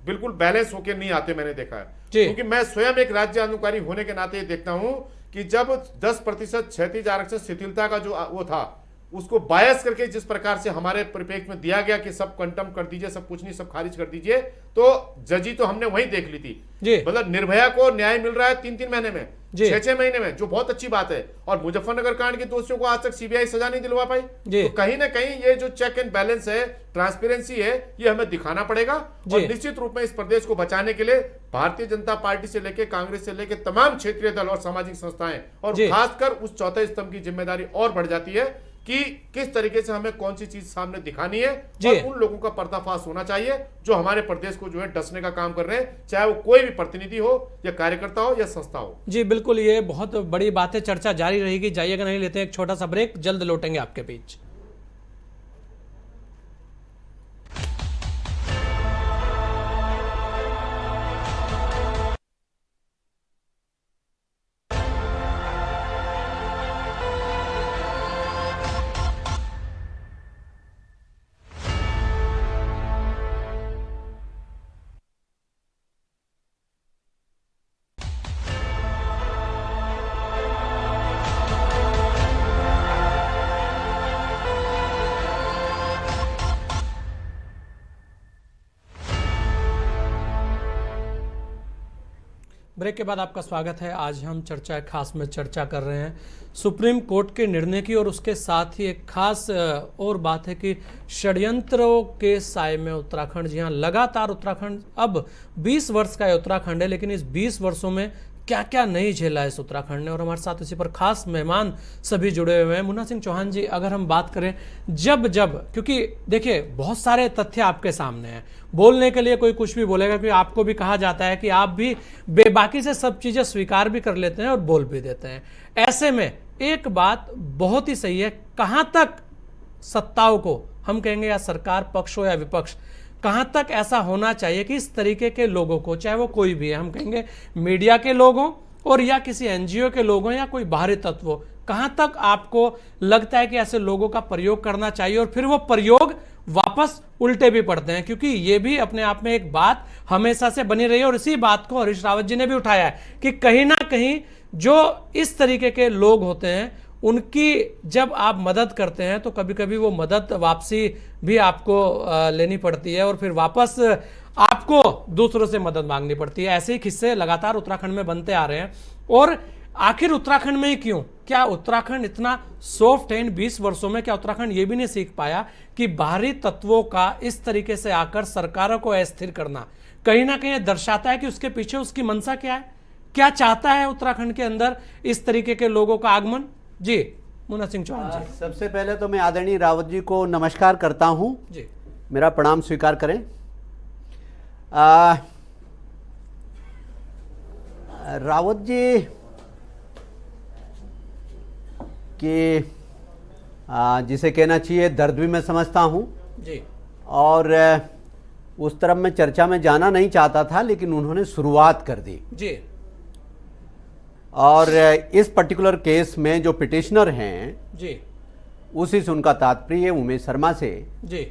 बिल्कुल बैलेंस होकर नहीं आते, मैंने देखा है। क्योंकि मैं स्वयं एक राज्य अधिकारी होने के नाते देखता हूं कि जब 10% क्षैतिज आरक्षण शिथिलता का जो वो था उसको बायस करके जिस प्रकार से हमारे परिप्रेक्ष्य में दिया गया कि सब कंटम कर दीजिए, सब कुछ नहीं, सब खारिज कर दीजिए, तो जजी तो हमने वही देख ली थी। मतलब निर्भया को न्याय मिल रहा है 3-3 महीने में, 6-6 महीने में, जो बहुत अच्छी बात है। और मुजफ्फरनगर कांड के दोषियों को आज तक सीबीआई सजा नहीं दिलवा पाई। तो कहीं ना कहीं ये जो चेक एंड बैलेंस है, ट्रांसपेरेंसी है, ये हमें दिखाना पड़ेगा। और निश्चित रूप में इस प्रदेश को बचाने के लिए भारतीय जनता पार्टी से लेकर कांग्रेस से लेकर तमाम क्षेत्रीय दल और सामाजिक संस्थाएं और खासकर उस चौथे स्तंभ की जिम्मेदारी और बढ़ जाती है कि किस तरीके से हमें कौन सी चीज सामने दिखानी है और उन लोगों का पर्दाफाश होना चाहिए जो हमारे प्रदेश को जो है डसने का काम कर रहे हैं, चाहे वो कोई भी प्रतिनिधि हो या कार्यकर्ता हो या संस्था हो। जी बिल्कुल, ये बहुत बड़ी बात है, चर्चा जारी रहेगी। जाइएगा नहीं, लेते हैं एक छोटा सा ब्रेक, जल्द लौटेंगे आपके बीच। ब्रेक के बाद आपका स्वागत है। आज हम चर्चा खास में चर्चा कर रहे हैं सुप्रीम कोर्ट के निर्णय की, और उसके साथ ही एक खास और बात है कि षड्यंत्रों के साए में उत्तराखंड, जी हाँ, लगातार उत्तराखंड अब 20 वर्ष का है उत्तराखंड है, लेकिन इस 20 वर्षों में क्या क्या नहीं झेला है इस उत्तराखंड ने। और हमारे साथ इसी पर खास मेहमान सभी जुड़े हुए हैं। मुन्ना सिंह चौहान जी, अगर हम बात करें जब क्योंकि देखिए बहुत सारे तथ्य आपके सामने हैं, बोलने के लिए कोई कुछ भी बोलेगा, क्योंकि आपको भी कहा जाता है कि आप भी बेबाकी से सब चीजें स्वीकार भी कर लेते हैं और बोल भी देते हैं। ऐसे में एक बात बहुत ही सही है, कहां तक सत्ताओं को, हम कहेंगे या सरकार पक्ष हो या विपक्ष, कहां तक ऐसा होना चाहिए कि इस तरीके के लोगों को, चाहे वो कोई भी है, हम कहेंगे मीडिया के लोगों और या किसी एनजीओ के लोगों या कोई बाहरी तत्व, कहां तक आपको लगता है कि ऐसे लोगों का प्रयोग करना चाहिए और फिर वो प्रयोग वापस उल्टे भी पड़ते हैं? क्योंकि ये भी अपने आप में एक बात हमेशा से बनी रही है और इसी बात को हरीश रावत जी ने भी उठाया है कि कहीं ना कहीं जो इस तरीके के लोग होते हैं उनकी जब आप मदद करते हैं तो कभी कभी वो मदद वापसी भी आपको लेनी पड़ती है और फिर वापस आपको दूसरों से मदद मांगनी पड़ती है। ऐसे ही किस्से लगातार उत्तराखंड में बनते आ रहे हैं। और आखिर उत्तराखंड में ही क्यों? क्या उत्तराखंड इतना सॉफ्ट है इन 20 वर्षों में? क्या उत्तराखंड ये भी नहीं सीख पाया कि बाहरी तत्वों का इस तरीके से आकर सरकारों को अस्थिर करना कहीं ना कहीं दर्शाता है कि उसके पीछे उसकी मंशा क्या है, क्या चाहता है उत्तराखंड के अंदर इस तरीके के लोगों का आगमन? जी मुन्ना सिंह चौहान जी। सबसे पहले तो मैं आदरणीय रावत जी को नमस्कार करता हूं जी, मेरा प्रणाम स्वीकार करें। रावत जी कि जिसे कहना चाहिए दर्द भी मैं समझता हूँ। जी और उस तरफ मैं चर्चा में जाना नहीं चाहता था, लेकिन उन्होंने शुरुआत कर दी। जी और इस पर्टिकुलर केस में जो पिटिशनर हैं जी उसी से उनका तात्पर्य उमेश शर्मा से, जी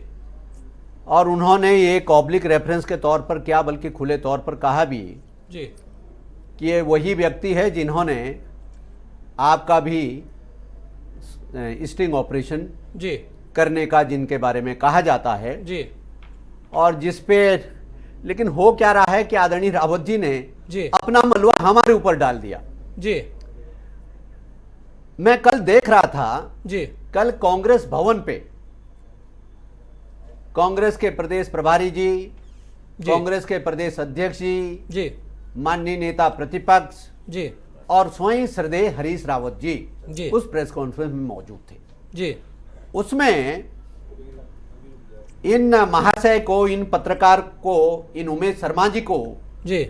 और उन्होंने एक ऑब्लिक रेफरेंस के तौर पर क्या बल्कि खुले तौर पर कहा भी जी कि ये वही व्यक्ति है जिन्होंने आपका भी स्टिंग ऑपरेशन जी करने का जिनके बारे में कहा जाता है, जी और जिस पे लेकिन हो क्या रहा है कि आदरणीय रावत जी ने जी अपना मलबा हमारे ऊपर डाल दिया। जी मैं कल देख रहा था, जी कल कांग्रेस भवन पे कांग्रेस के प्रदेश प्रभारी जी, कांग्रेस के प्रदेश अध्यक्ष जी माननीय नेता प्रतिपक्ष जी और स्वयं श्रद्धेय हरीश रावत जी। जी उस प्रेस कॉन्फ्रेंस में मौजूद थे। जी उसमें इन महाशय को, इन पत्रकार को, इन उमेश शर्मा जी को जी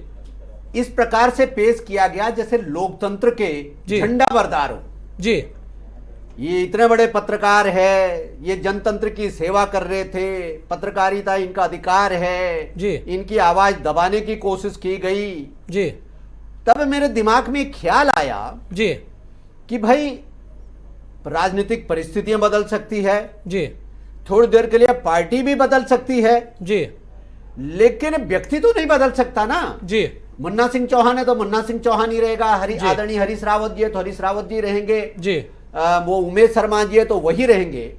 इस प्रकार से पेश किया गया जैसे लोकतंत्र के जी। झंडा बरदार हो। जी ये इतने बड़े पत्रकार है, ये जनतंत्र की सेवा कर रहे थे, पत्रकारिता इनका अधिकार है जी। इनकी आवाज दबाने की कोशिश की गई। जी तब मेरे दिमाग में एक ख्याल आया जी कि भाई राजनीतिक परिस्थितियां बदल सकती है, जी थोड़ी देर के लिए पार्टी भी बदल सकती है, जी लेकिन व्यक्ति तो नहीं बदल सकता ना। जी मुन्ना सिंह चौहान है तो मुन्ना सिंह चौहान ही रहेगा, जी। आदरणीय हरीश रावत जी है तो हरीश रावत जी रहेंगे, जी वो उमेश शर्मा जी है तो वही रहेंगे।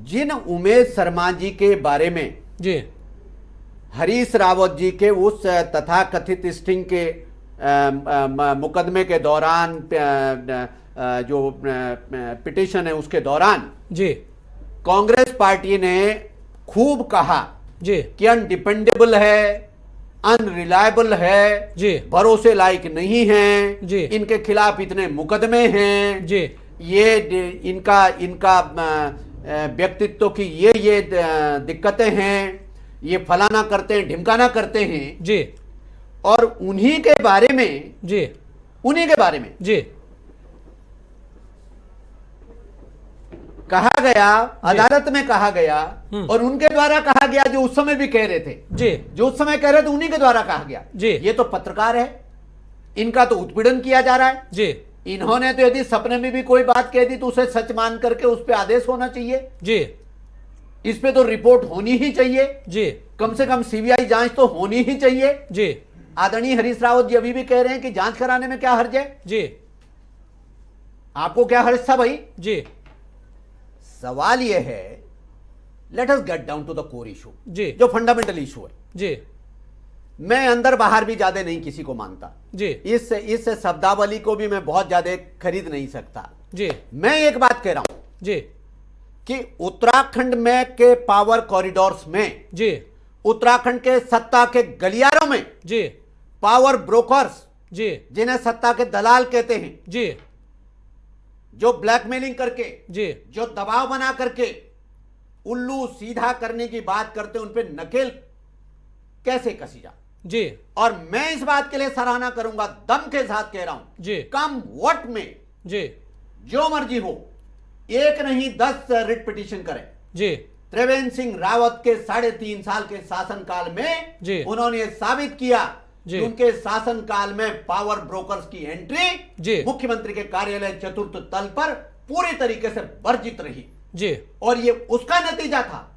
जिन उमेश शर्मा जी के बारे में जी हरीश रावत जी के उस तथाकथित स्टिंग के मुकदमे के दौरान जो पिटीशन है उसके दौरान जी कांग्रेस पार्टी ने खूब कहा जी कि अनडिपेंडेबल है, अनरिलायबल है, जी भरोसे लायक नहीं है, जी। इनके खिलाफ इतने मुकदमे हैं, जी ये इनका व्यक्तित्व की ये दिक्कतें हैं, ये फलाना करते हैं, ढिमकाना करते हैं। जी और उन्हीं के बारे में जी जी कहा गया, अदालत में कहा गया, और उनके द्वारा कहा गया जो उस समय भी कह रहे थे, जी जो उस समय कह रहे थे उन्हीं के द्वारा कहा गया। जी। ये तो पत्रकार है, इनका तो उत्पीड़न किया जा रहा है। जी इन्होंने तो यदि सपने में भी कोई बात कह दी तो उसे सच मान करके उस पर आदेश होना चाहिए, जी इस पे तो रिपोर्ट होनी ही चाहिए, जी कम से कम सीबीआई जांच तो होनी ही चाहिए। जी आदरणीय हरीश रावत जी अभी भी कह रहे हैं कि जांच कराने में क्या हर्ज है। जी आपको क्या हर्ज था भाई? जी सवाल यह है, let us get down to the core issue, जी जो फंडामेंटल इशू है। जी मैं अंदर बाहर भी ज्यादा नहीं किसी को मानता, जी इस शब्दावली को भी मैं बहुत ज्यादा खरीद नहीं सकता। जी मैं एक बात कह रहा हूं जी कि उत्तराखंड में के पावर कॉरिडोर्स में, जी उत्तराखंड के सत्ता के गलियारों में जी पावर ब्रोकर्स, जी जिन्हें सत्ता के दलाल कहते हैं, जी जो ब्लैकमेलिंग करके, जी जो दबाव बना करके उल्लू सीधा करने की बात करते हैं, उन पे नकेल कैसे कसी जा। जी और मैं इस बात के लिए सराहना करूंगा, दम के साथ कह रहा हूं, जी कम वोट में जी जो मर्जी हो, एक नहीं 10 रिट पिटीशन करें। जी त्रिवेंद्र सिंह रावत के 3.5 साल के शासनकाल में जी। उन्होंने ये साबित किया जी। कि उनके शासनकाल में पावर ब्रोकर्स की एंट्री जी। मुख्यमंत्री के कार्यालय चतुर्थ तल पर पूरी तरीके से वर्जित रही। जी और ये उसका नतीजा था,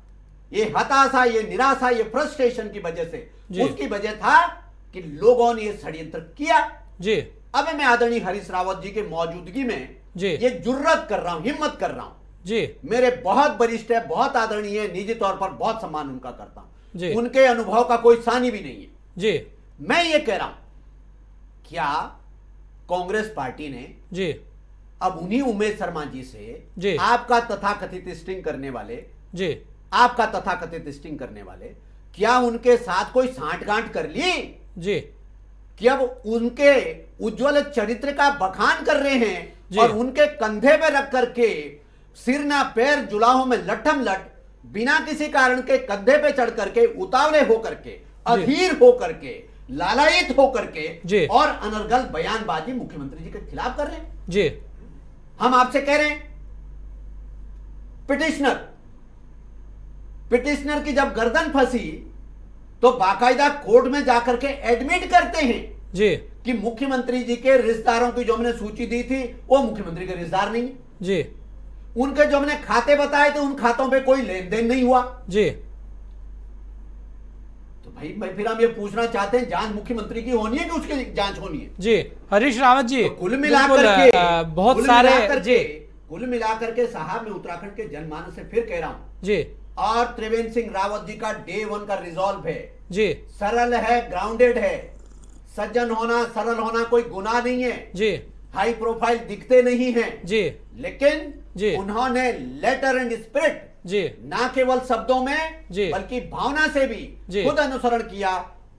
ये हताशा, ये निराशा, ये फ्रस्ट्रेशन की वजह से, जी। उसकी वजह था कि लोगों ने ये षड्यंत्र किया। जी अब मैं आदरणीय हरीश रावत जी के मौजूदगी में जी। ये जुर्रत कर रहा हूं, हिम्मत कर रहा हूं, जी मेरे बहुत वरिष्ठ है, बहुत आदरणीय है, निजी तौर पर बहुत सम्मान उनका करता जी। हूं, उनके अनुभव का कोई सानी भी नहीं है। जी मैं ये कह रहा हूं, क्या कांग्रेस पार्टी ने जी अब उन्हीं उमेश शर्मा जी से जी। आपका तथाकथित स्टिंग करने वाले, जी आपका तथाकथित स्टिंग करने वाले, क्या उनके साथ कोई सांठगांठ कर ली जी कि अब उनके उज्जवल चरित्र का बखान कर रहे हैं जी। और उनके कंधे पे रख करके सिर ना पैर जुलाहों में लठम लट, बिना किसी कारण के कंधे पे चढ़ करके, उतावले होकर के, अधीर होकर के, लालायित होकर जी। के और अनर्गल बयानबाजी मुख्यमंत्री जी के खिलाफ कर रहे हैं। जी हम आपसे कह रहे हैं पिटिशनर की जब गर्दन फंसी तो बाकायदा कोर्ट में जाकर के एडमिट करते हैं जी कि मुख्यमंत्री जी के रिश्तेदारों की जो हमने सूची दी थी वो मुख्यमंत्री के रिश्तेदार नहीं, जी उनके जो हमने खाते बताए थे उन खातों पे कोई लेन देन नहीं हुआ। जी तो भाई फिर हम ये पूछना चाहते हैं, जांच मुख्यमंत्री की होनी है कि उसकी जांच होनी है? जी हरीश रावत जी, तो कुल मिलाकर बिल्कुल, के बहुत कुल सारे मिलाकर जी के कुल मिलाकर के साहब, मैं उत्तराखंड के जनमानस से फिर कह रहा हूं, जी और त्रिवेंद्र सिंह रावत जी का डे 1 का रिजॉल्व है, जी सरल है, ग्राउंडेड है, सज्जन होना, सरल होना कोई गुनाह नहीं है, जी हाई प्रोफाइल दिखते नहीं हैं, जी लेकिन जी उन्होंने लेटर एंड स्पिरिट जी ना केवल शब्दों में जी बल्कि भावना से भी जी खुद अनुसरण किया।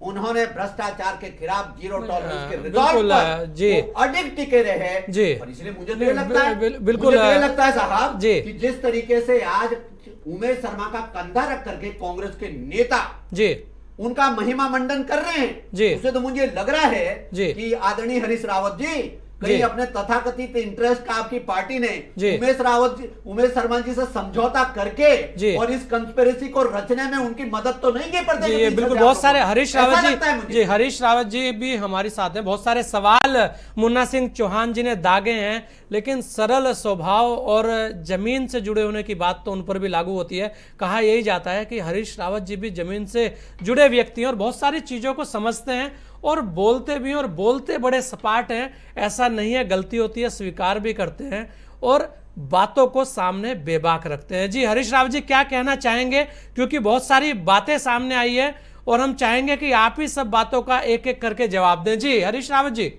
उन्होंने भ्रष्टाचार के खिलाफ जीरो टॉलरेंस के बिल्कुल, रिजॉल्व पर जी। अडिग टिके रहे जी। और इसलिए मुझे तो ये लगता है, बिल्कुल, मुझे तो ये लगता है साहब जी। कि जिस तरीके से आज उमेश शर्मा का कंधा रख करके कांग्रेस के नेता जी उनका महिमा मंडन कर रहे हैं, जी। उससे तो मुझे लग रहा है जी। कि आदरणीय हरीश रावत जी कहीं जी। अपने तथाकथित इंटरेस्ट का आपकी पार्टी ने जी। उमेश शर्मा जी से समझौता करके जी। और इस कंस्पिरेसी को रचने में उनकी मदद तो नहीं की पड़ती? जी ये बिल्कुल, बहुत सारे हरीश रावत जी हरीश रावत जी भी हमारे साथ हैं। बहुत सारे सवाल मुन्ना सिंह चौहान जी ने दागे हैं, लेकिन सरल स्वभाव और जमीन से जुड़े होने की बात तो उन पर भी लागू होती है। कहा यही जाता है कि हरीश रावत जी भी जमीन से जुड़े व्यक्ति हैं और बहुत सारी चीजों को समझते हैं और बोलते भी हैं, और बोलते बड़े सपाट हैं। ऐसा नहीं है, गलती होती है स्वीकार भी करते हैं और बातों को सामने बेबाक रखते हैं। जी हरीश रावत जी क्या कहना चाहेंगे, क्योंकि बहुत सारी बातें सामने आई है और हम चाहेंगे कि आप ही सब बातों का एक एक करके जवाब दें। जी हरीश रावत जी।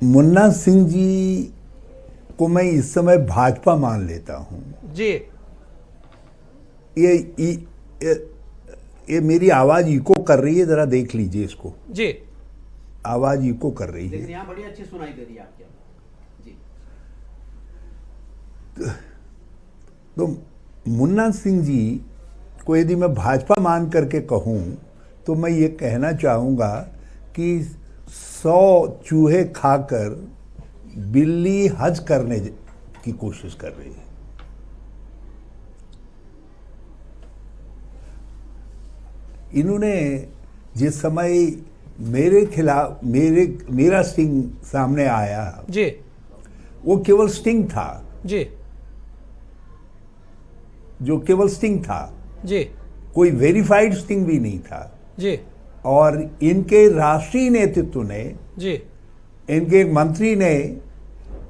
मुन्ना सिंह जी को मैं इस समय भाजपा मान लेता हूं। जी ये मेरी आवाज इको कर रही है, जरा देख लीजिए इसको। जी आवाज इको कर रही है। लेकिन यहाँ बड़ी अच्छी सुनाई दे रही है आपकी आवाज। जी तो मुन्ना सिंह जी को यदि मैं भाजपा मान करके कहूं तो मैं ये कहना चाहूंगा कि 100 चूहे खाकर बिल्ली हज करने की कोशिश कर रही है। इन्होंने जिस समय मेरे खिलाफ मेरा स्टिंग सामने आया, जी वो केवल स्टिंग था, जी जो केवल स्टिंग था, जी कोई वेरीफाइड स्टिंग भी नहीं था। जी और इनके राष्ट्रीय नेतृत्व ने, जी इनके एक मंत्री ने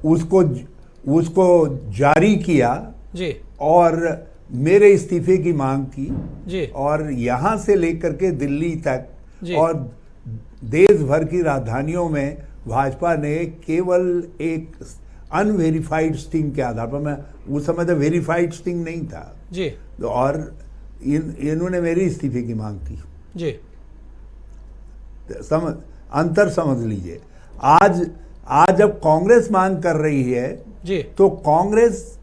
उसको जारी किया जी और मेरे इस्तीफे की मांग की। जी और यहां से लेकर के दिल्ली तक जी। और देश भर की राजधानियों में भाजपा ने केवल एक अनवेरीफाइड स्टिंग के आधार पर, मैं उस समय तो वेरीफाइड स्टिंग नहीं था जी और इन्होंने मेरे इस्तीफे की मांग की। जी अंतर समझ लीजिए। आज जब कांग्रेस मांग कर रही है जी तो कांग्रेस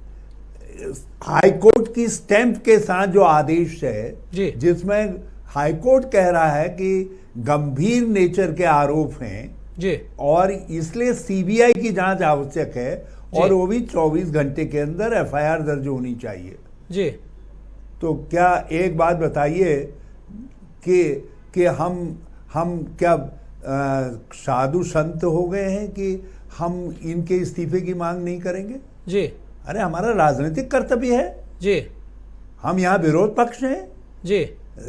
हाईकोर्ट की स्टैंप के साथ जो आदेश है, जी। जिसमें हाईकोर्ट कह रहा है कि गंभीर नेचर के आरोप हैं जी और इसलिए सीबीआई की जांच आवश्यक है और वो भी 24 घंटे के अंदर एफआईआर दर्ज होनी चाहिए। जी तो क्या एक बात बताइए कि हम क्या साधु संत हो गए हैं कि हम इनके इस्तीफे की मांग नहीं करेंगे? जी अरे हमारा राजनीतिक कर्तव्य है। जी हम यहाँ विरोध पक्ष हैं। जी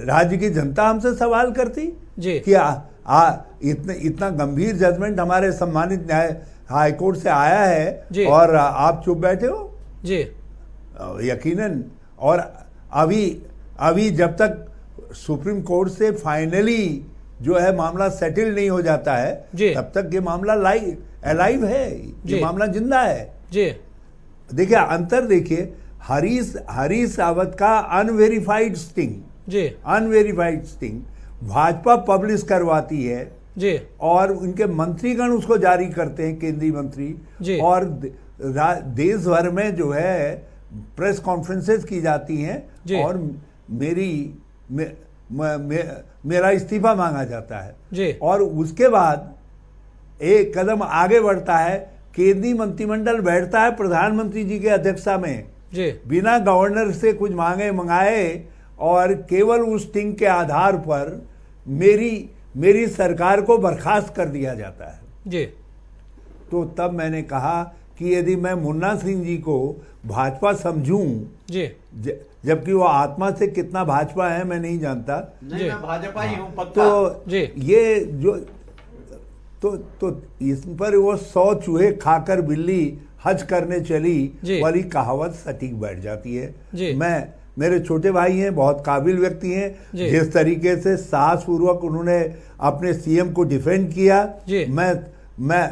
राज्य की जनता हमसे सवाल करती जी कि इतना गंभीर जजमेंट हमारे सम्मानित न्याय हाईकोर्ट से आया जी। है और आप चुप बैठे हो। जी यकीनन। और अभी जब तक सुप्रीम कोर्ट से फाइनली जो है मामला सेटल नहीं हो जाता है, जी। तब तक ये मामला अलाइव है, जी। ये मामला जिंदा है। जी देखिए अंतर देखिए, हरीश रावत का अनवेरीफाइड स्टिंग, जी अनवेरीफाइड स्टिंग भाजपा पब्लिश करवाती है जी और उनके मंत्रीगण उसको जारी करते हैं, केंद्रीय मंत्री। जी। और देश भर में जो है प्रेस कॉन्फ्रेंसेस की जाती हैं जी। और मेरा इस्तीफा मांगा जाता है। जी। और उसके बाद एक कदम आगे बढ़ता है केंद्रीय मंत्रिमंडल बैठता है प्रधानमंत्री जी के अध्यक्षता में, जी बिना गवर्नर से कुछ मंगाए और केवल उस स्टिंग के आधार पर मेरी सरकार को बर्खास्त कर दिया जाता है। जी तो तब मैंने कहा कि यदि मैं मुन्ना सिंह जी को भाजपा समझूं, जी जबकि वो आत्मा से कितना भाजपा है मैं नहीं जानता, नहीं, मैं भाजपा ही हूं पक्का। तो जी। ये जो तो इस पर वो 100 चूहे खाकर बिल्ली हज करने चली जी। वाली कहावत सटीक बैठ जाती है। जी। मेरे छोटे भाई हैं, बहुत काबिल व्यक्ति हैं, जी। जिस तरीके से साहसपूर्वक उन्होंने अपने सीएम को डिफेंड किया, जी। मैं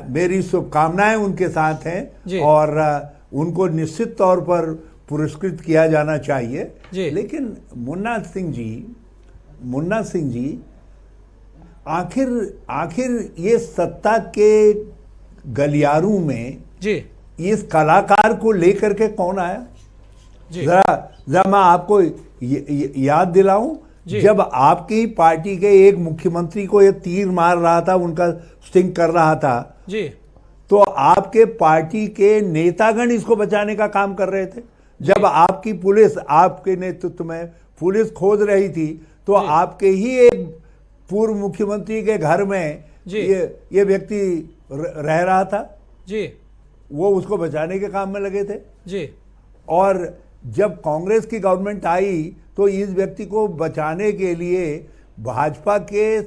मेरी शुभकामनाएं उनके साथ जी। हैं और उनको निश्चित तौर पर पुरस्कृत किया जाना चाहिए। जी। लेकिन मुन्ना सिंह जी आखिर ये सत्ता के गलियारों में जी इस कलाकार को लेकर के कौन आया? जी जरा मैं आपको याद दिलाऊं, जी। जब आपकी ही पार्टी के एक मुख्यमंत्री को ये तीर मार रहा था, उनका स्टिंग कर रहा था, जी तो आपके पार्टी के नेतागण इसको बचाने का काम कर रहे थे। जब आपकी पुलिस, आपके नेतृत्व में पुलिस खोज रही थी, तो आपके ही एक पूर्व मुख्यमंत्री के घर में जी। ये व्यक्ति रह रहा था, जी वो उसको बचाने के काम में लगे थे। जी और जब कांग्रेस की गवर्नमेंट आई तो इस व्यक्ति को बचाने के लिए भाजपा के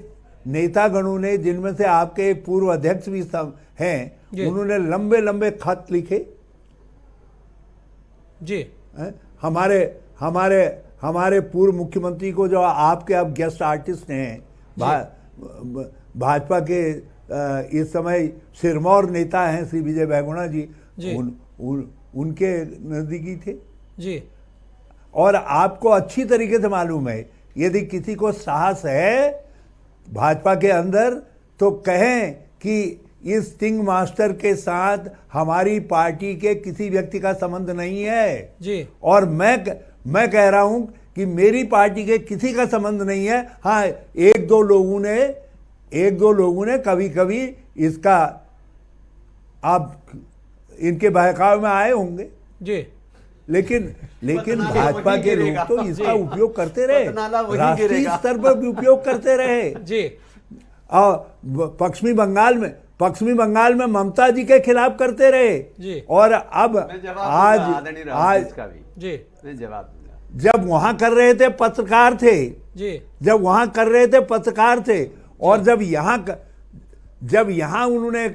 नेतागणों ने, जिनमें से आपके पूर्व अध्यक्ष भी सब हैं, उन्होंने लंबे लंबे खत लिखे। जी हैं? हमारे पूर्व मुख्यमंत्री को, जो आपके अब गेस्ट आर्टिस्ट हैं, भाजपा के इस समय सिरमौर नेता हैं श्री विजय बहुगुणा जी, उनके नजदीकी थे। जी और आपको अच्छी तरीके से मालूम है, यदि किसी को साहस है भाजपा के अंदर तो कहें कि इस स्टिंग मास्टर के साथ हमारी पार्टी के किसी व्यक्ति का संबंध नहीं है। जी और मैं कह रहा हूं कि मेरी पार्टी के किसी का संबंध नहीं है। हाँ, एक दो लोगों ने कभी कभी इसका, आप इनके बहकावे में आए होंगे, जी लेकिन भाजपा के लोग तो इसका उपयोग करते रहे, पतनाला वही राष्ट्रीय गिरेगा। स्तर पर भी उपयोग करते रहे। जी और पश्चिमी बंगाल में ममता जी के खिलाफ करते रहे। जी। और अब आज जी जवाब जब वहां कर रहे थे पत्रकार थे, जी जब वहां कर रहे थे पत्रकार थे, और जब यहां उन्होंने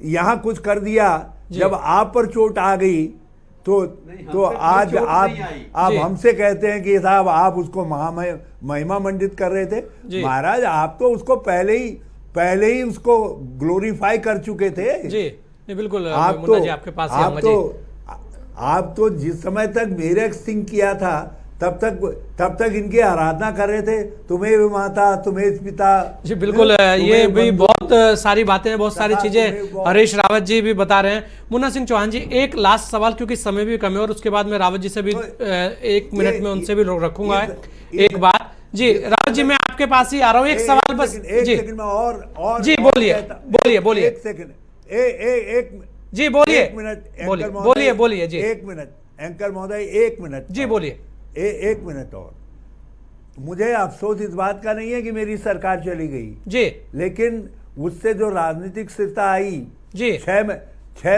यहां कुछ कर दिया, जब आप पर चोट आ गई तो आज आप हमसे कहते हैं कि साहब आप उसको महिमा मंडित कर रहे थे। महाराज, आप तो उसको पहले ही उसको ग्लोरीफाई कर चुके थे। जी बिल्कुल। मुन्ना जी आपके पास ही आऊंगा। आप तो जिस समय तक मेरे सिंह किया था तब तक इनकी आराधना कर रहे थे, तुम्हें भी माता, तुम्हें पिता। जी बिल्कुल, ये भी बहुत सारी बातें, बहुत सारी चीजें हरीश रावत जी भी बता रहे हैं। मुन्ना सिंह चौहान जी, एक लास्ट सवाल, क्योंकि समय भी कम है, और उसके बाद मैं रावत जी से भी 1 मिनट में उनसे भी रखूंगा एक बात। जी रावत जी, मैं आपके पास ही आ रहा हूँ, एक सवाल बस। जी सेकंड में और जी बोलिए एक सेकंड, जी बोलिए, एक मिनट बोलिए जी, एक मिनट एंकर महोदय, 1 मिनट जी बोलिए। 1 मिनट और। मुझे अफसोस इस बात का नहीं है कि मेरी सरकार चली गई जी, लेकिन उससे जो राजनीतिक स्थिरता आई जी, 6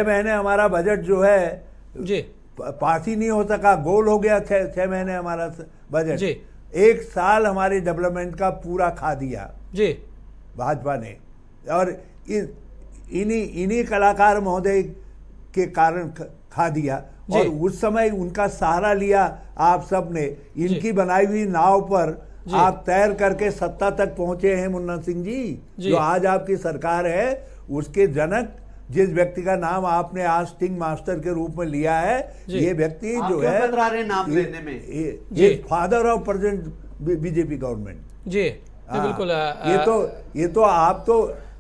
महीने हमारा बजट जो है जी पास ही नहीं हो सका, गोल हो गया 6 महीने हमारा बजट जी। 1 साल हमारे डेवलपमेंट का पूरा खा दिया जी भाजपा ने, और इन्हीं कलाकार महोदय के कारण खा दिया। और उस समय उनका सहारा लिया आप सब ने, इनकी बनाई हुई नाव पर आप तैर करके सत्ता तक पहुंचे हैं मुन्ना सिंह जी। जो आज आपकी सरकार है उसके जनक जिस व्यक्ति का नाम आपने आज स्टिंग मास्टर के रूप में लिया है, ये व्यक्ति जो है नाम लेने में, ये father of present BJP government. जी बिल्कुल। ये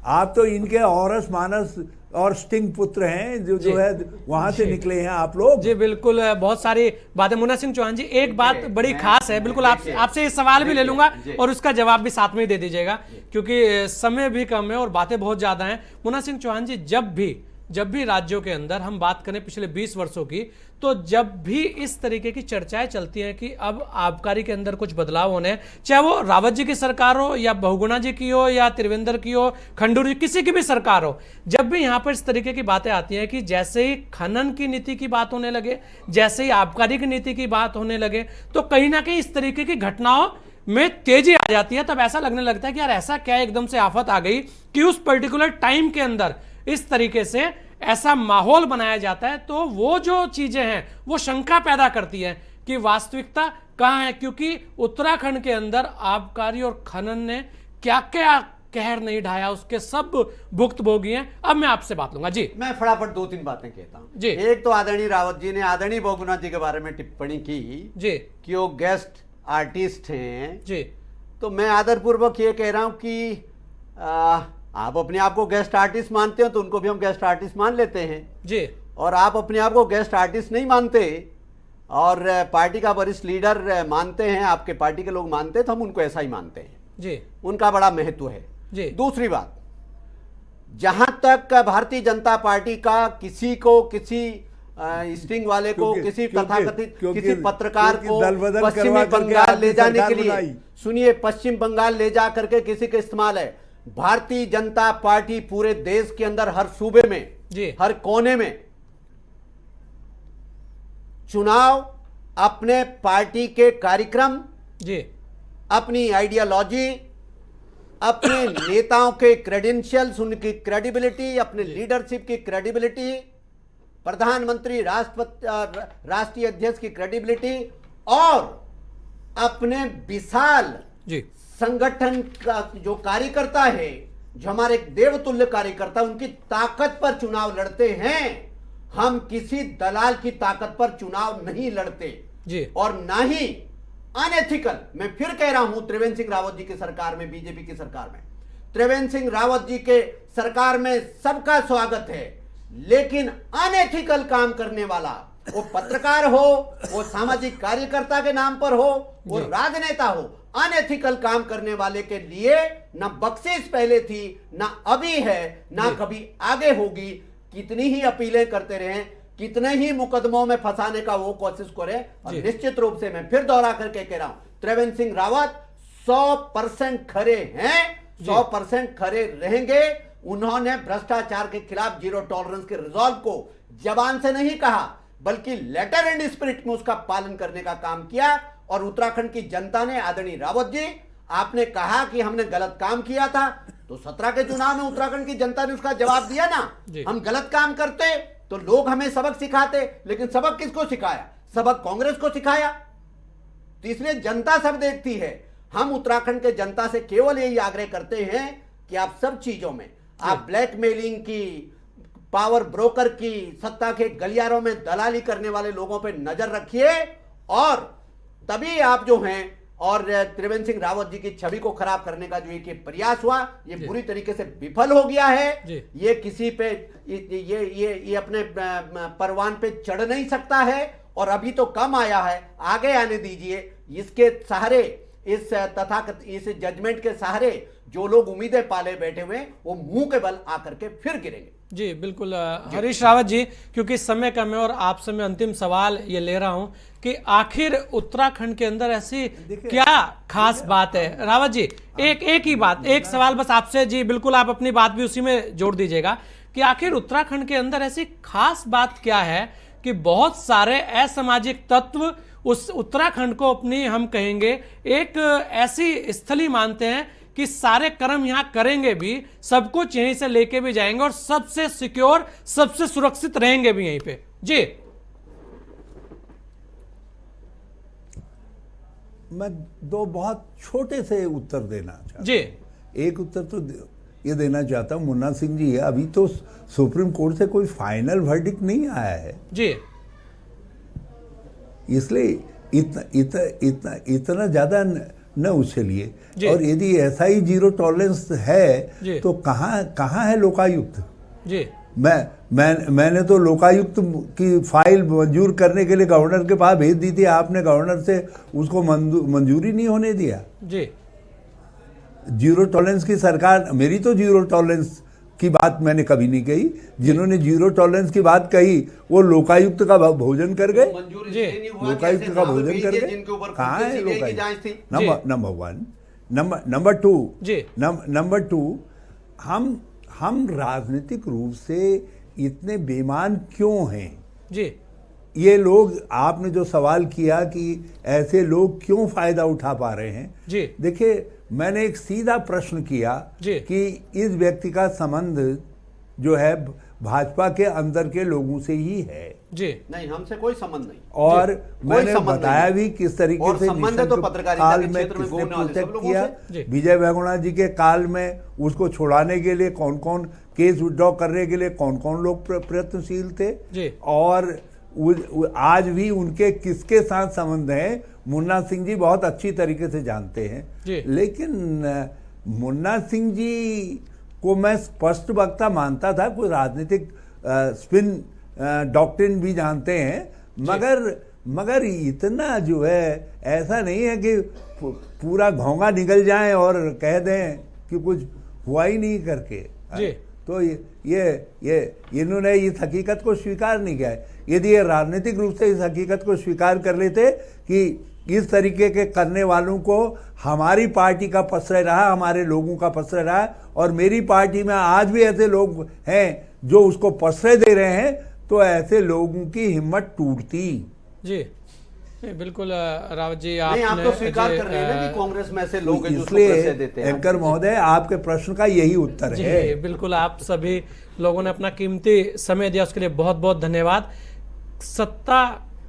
आप तो इनके औरस मानस और स्टिंग पुत्र हैं, जो है वहां से निकले हैं आप लोग। जी बिल्कुल, बहुत सारी बातें। मुन्ना सिंह चौहान जी, एक बात बड़ी खास है, बिल्कुल आपसे ये सवाल भी ले लूंगा और उसका जवाब भी साथ में ही दे दीजिएगा, क्योंकि समय भी कम है और बातें बहुत ज्यादा हैं। मुन्ना सिंह चौहान जी, जब भी जब भी राज्यों के अंदर हम बात करें पिछले 20 वर्षों की, तो जब भी इस तरीके की चर्चाएं चलती हैं कि अब आबकारी के अंदर कुछ बदलाव होने हैं, चाहे वो रावत जी की सरकार हो या बहुगुणा जी की हो या त्रिवेंद्र की हो, खंडूर जी, किसी की भी सरकार हो, जब भी यहां पर इस तरीके की बातें आती हैं कि जैसे ही खनन की नीति की बात होने लगे, जैसे ही आबकारी की नीति की बात होने लगे, तो कहीं ना कहीं इस तरीके की घटनाओं में तेजी आ जाती है। तब ऐसा लगने लगता है कि यार ऐसा क्या एकदम से आफत आ गई कि उस पर्टिकुलर टाइम के अंदर इस तरीके से ऐसा माहौल बनाया जाता है। तो वो जो चीजें हैं वो शंका पैदा करती हैं कि वास्तविकता कहां है, क्योंकि उत्तराखंड के अंदर आबकारी और खनन ने क्या क्या कहर नहीं ढाया, उसके सब भुक्तभोगी हैं। अब मैं आपसे बात लूंगा जी। मैं फटाफट 2-3 बातें कहता हूं जी। एक तो आदरणीय रावत जी ने आदरणीय बहुगुणा जी के बारे में टिप्पणी की जी कि वो गेस्ट आर्टिस्ट हैं जी। तो मैं आदरपूर्वक ये कह रहा हूं कि आप अपने आप को गेस्ट आर्टिस्ट मानते हो तो उनको भी हम गेस्ट आर्टिस्ट मान लेते हैं जी। और आप अपने आप को गेस्ट आर्टिस्ट नहीं मानते और पार्टी का वरिष्ठ लीडर मानते हैं, आपके पार्टी के लोग मानते हैं, तो हम उनको ऐसा ही मानते हैं जी। उनका बड़ा महत्व है जी। दूसरी बात, जहां तक भारतीय जनता पार्टी का किसी को किसी स्टिंग वाले को किसी तथाकथित किसी पत्रकार को पश्चिमी बंगाल ले जाने के लिए, सुनिए, पश्चिम बंगाल ले जा करके किसी का इस्तेमाल है, भारतीय जनता पार्टी पूरे देश के अंदर हर सूबे में जी, हर कोने में चुनाव अपने पार्टी के कार्यक्रम जी, अपनी आइडियोलॉजी, अपने नेताओं के क्रेडेंशियल्स, उनकी क्रेडिबिलिटी, अपने लीडरशिप की क्रेडिबिलिटी, प्रधानमंत्री, राष्ट्रपति, राष्ट्रीय अध्यक्ष की क्रेडिबिलिटी और अपने विशाल जी, संगठन का जो कार्यकर्ता है, जो हमारे देवतुल्य कार्यकर्ता, उनकी ताकत पर चुनाव लड़ते हैं। हम किसी दलाल की ताकत पर चुनाव नहीं लड़ते जी। और ना ही अनएथिकल, मैं फिर कह रहा हूं, त्रिवेंद्र सिंह रावत जी की सरकार में, बीजेपी की सरकार में, त्रिवेंद्र सिंह रावत जी के सरकार में सबका स्वागत है, लेकिन अनएथिकल काम करने वाला, वो पत्रकार हो, वो सामाजिक कार्यकर्ता के नाम पर हो, वो राजनेता हो, अनएथिकल काम करने वाले के लिए ना बख्शिश पहले थी, ना अभी है, ना कभी आगे होगी। कितनी ही अपीलें करते रहे, कितने ही मुकदमों में फंसाने का वो कोशिश करें, और निश्चित रूप से मैं फिर दोहरा करके कह रहा हूं, त्रिवेंद्र सिंह रावत 100% खरे हैं, 100% खरे रहेंगे। उन्होंने भ्रष्टाचार के खिलाफ जीरो टॉलरेंस के रिजॉल्व को जबान से नहीं कहा, बल्कि लेटर एंड स्पिरिट में उसका पालन करने का काम किया। और उत्तराखंड की जनता ने, आदरणीय रावत जी, आपने कहा कि हमने गलत काम किया था, तो 17 के चुनाव में उत्तराखंड की जनता ने उसका जवाब दिया ना। हम गलत काम करते तो लोग हमें सबक सिखाते, लेकिन सबक किसको सिखाया? सबक कांग्रेस को सिखाया। तो इसलिए जनता सब देखती है। हम उत्तराखंड के जनता से केवल यही आग्रह करते हैं कि आप सब चीजों में, आप ब्लैकमेलिंग की, पावर ब्रोकर की, सत्ता के गलियारों में दलाली करने वाले लोगों पर नजर रखिए, और तभी आप जो हैं, और त्रिवेंद्र सिंह रावत जी की छवि को खराब करने का जो एक प्रयास हुआ, ये बुरी तरीके से विफल हो गया है। ये किसी पे ये अपने परवान पे चढ़ नहीं सकता है, और अभी तो कम आया है, आगे आने दीजिए। इसके सहारे, इस तथाकथित इस जजमेंट के सहारे जो लोग उम्मीदें पाले बैठे हुए, वो मुंह के बल आकर के फिर गिरेंगे। जी बिल्कुल। हरीश रावत जी, क्योंकि समय कम है और आपसे मैं अंतिम सवाल ये ले रहा हूं कि आखिर उत्तराखंड के अंदर ऐसी क्या खास बात है? रावत जी, एक ही बात, एक सवाल बस आपसे जी, बिल्कुल आप अपनी बात भी उसी में जोड़ दीजिएगा कि आखिर उत्तराखंड के अंदर ऐसी खास बात क्या है कि बहुत सारे असामाजिक तत्व उस उत्तराखंड को अपनी, हम कहेंगे, एक ऐसी स्थली मानते हैं कि सारे कर्म यहां करेंगे भी, सब कुछ यहीं से लेके भी जाएंगे और सबसे सिक्योर, सबसे सुरक्षित रहेंगे भी यहीं पे। जी, मैं दो बहुत छोटे से उत्तर देना चाहता जी। एक उत्तर तो ये देना चाहता हूं, मुन्ना सिंह जी, अभी तो सुप्रीम कोर्ट से कोई फाइनल वर्डिक्ट नहीं आया है जी, इसलिए इतना ज्यादा न उछलिए। और यदि ऐसा ही जीरो टॉलरेंस है तो कहाँ है लोकायुक्त? जी, मैंने तो लोकायुक्त की फाइल मंजूर करने के लिए गवर्नर के पास भेज दी थी, आपने गवर्नर से उसको मंजूरी नहीं होने दिया। जी, जीरो टॉलरेंस की सरकार, मेरी तो जीरो टॉलरेंस की बात मैंने कभी नहीं कही। जिन्होंने जीरो टॉलरेंस की बात कही वो लोकायुक्त का भोजन कर गए, लोकायुक्त का भोजन कर गए। कहाँ है Lokayukta? Number one. Number two, हम राजनीतिक रूप से इतने बेईमान क्यों हैं जी? ये लोग, आपने जो सवाल किया कि ऐसे लोग क्यों फायदा उठा पा रहे हैं जी, देखिए मैंने एक सीधा प्रश्न किया जी, कि इस व्यक्ति का संबंध जो है भाजपा के अंदर के लोगों से ही है जी। नहीं, हमसे कोई संबंध नहीं। और मैंने बताया भी किस तरीके से संबंध तो पत्रकारिता के क्षेत्र में घूमने वाले सब लोगों किया। विजय बहुगुणा जी के काल में उसको छुड़ाने के लिए कौन कौन, केस विड्रॉ करने के लिए कौन कौन लोग प्रयत्नशील थे, और आज भी उनके किसके साथ संबंध है मुन्ना सिंह जी बहुत अच्छी तरीके से जानते हैं। लेकिन मुन्ना सिंह जी को मैं स्पष्ट वक्ता मानता था, कोई राजनीतिक स्पिन डॉक्ट्रिन भी जानते हैं, मगर इतना जो है ऐसा नहीं है कि पूरा घोंगा निकल जाए और कह दें कि कुछ हुआ ही नहीं करके। तो ये इन्होंने इस हकीकत को स्वीकार नहीं किया है। यदि ये राजनीतिक रूप से इस हकीकत को स्वीकार कर लेते कि इस तरीके के करने वालों को हमारी पार्टी का प्रश्रय रहा, हमारे लोगों का प्रश्रय रहा, और मेरी पार्टी में आज भी ऐसे लोग हैं जो उसको प्रश्रय दे रहे हैं, तो ऐसे लोगों की हिम्मत टूटती। जी बिल्कुल रावत जी, आप तो स्वीकार कर रहे हैं ना कि कांग्रेस में ऐसे लोग हैं जो इसलिए देते हैं। एंकर महोदय, आपके प्रश्न का यही उत्तर है। बिल्कुल, आप सभी लोगों ने अपना कीमती समय दिया, उसके लिए बहुत बहुत धन्यवाद। सत्ता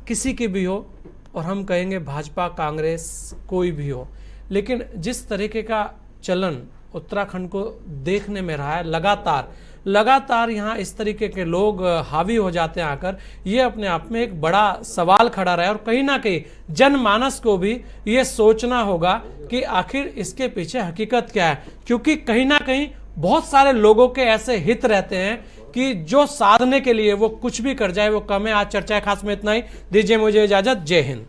किसी की भी हो, और हम कहेंगे भाजपा कांग्रेस कोई भी हो, लेकिन जिस तरीके का चलन उत्तराखंड को देखने में रहा है, लगातार यहाँ इस तरीके के लोग हावी हो जाते हैं आकर, ये अपने आप में एक बड़ा सवाल खड़ा रहा है। और कहीं ना कहीं जनमानस को भी ये सोचना होगा कि आखिर इसके पीछे हकीकत क्या है, क्योंकि कहीं ना कहीं बहुत सारे लोगों के ऐसे हित रहते हैं कि जो साधने के लिए वो कुछ भी कर जाए वो कम है। आज चर्चा खास में इतना ही, दीजिए मुझे इजाजत। जय हिंद।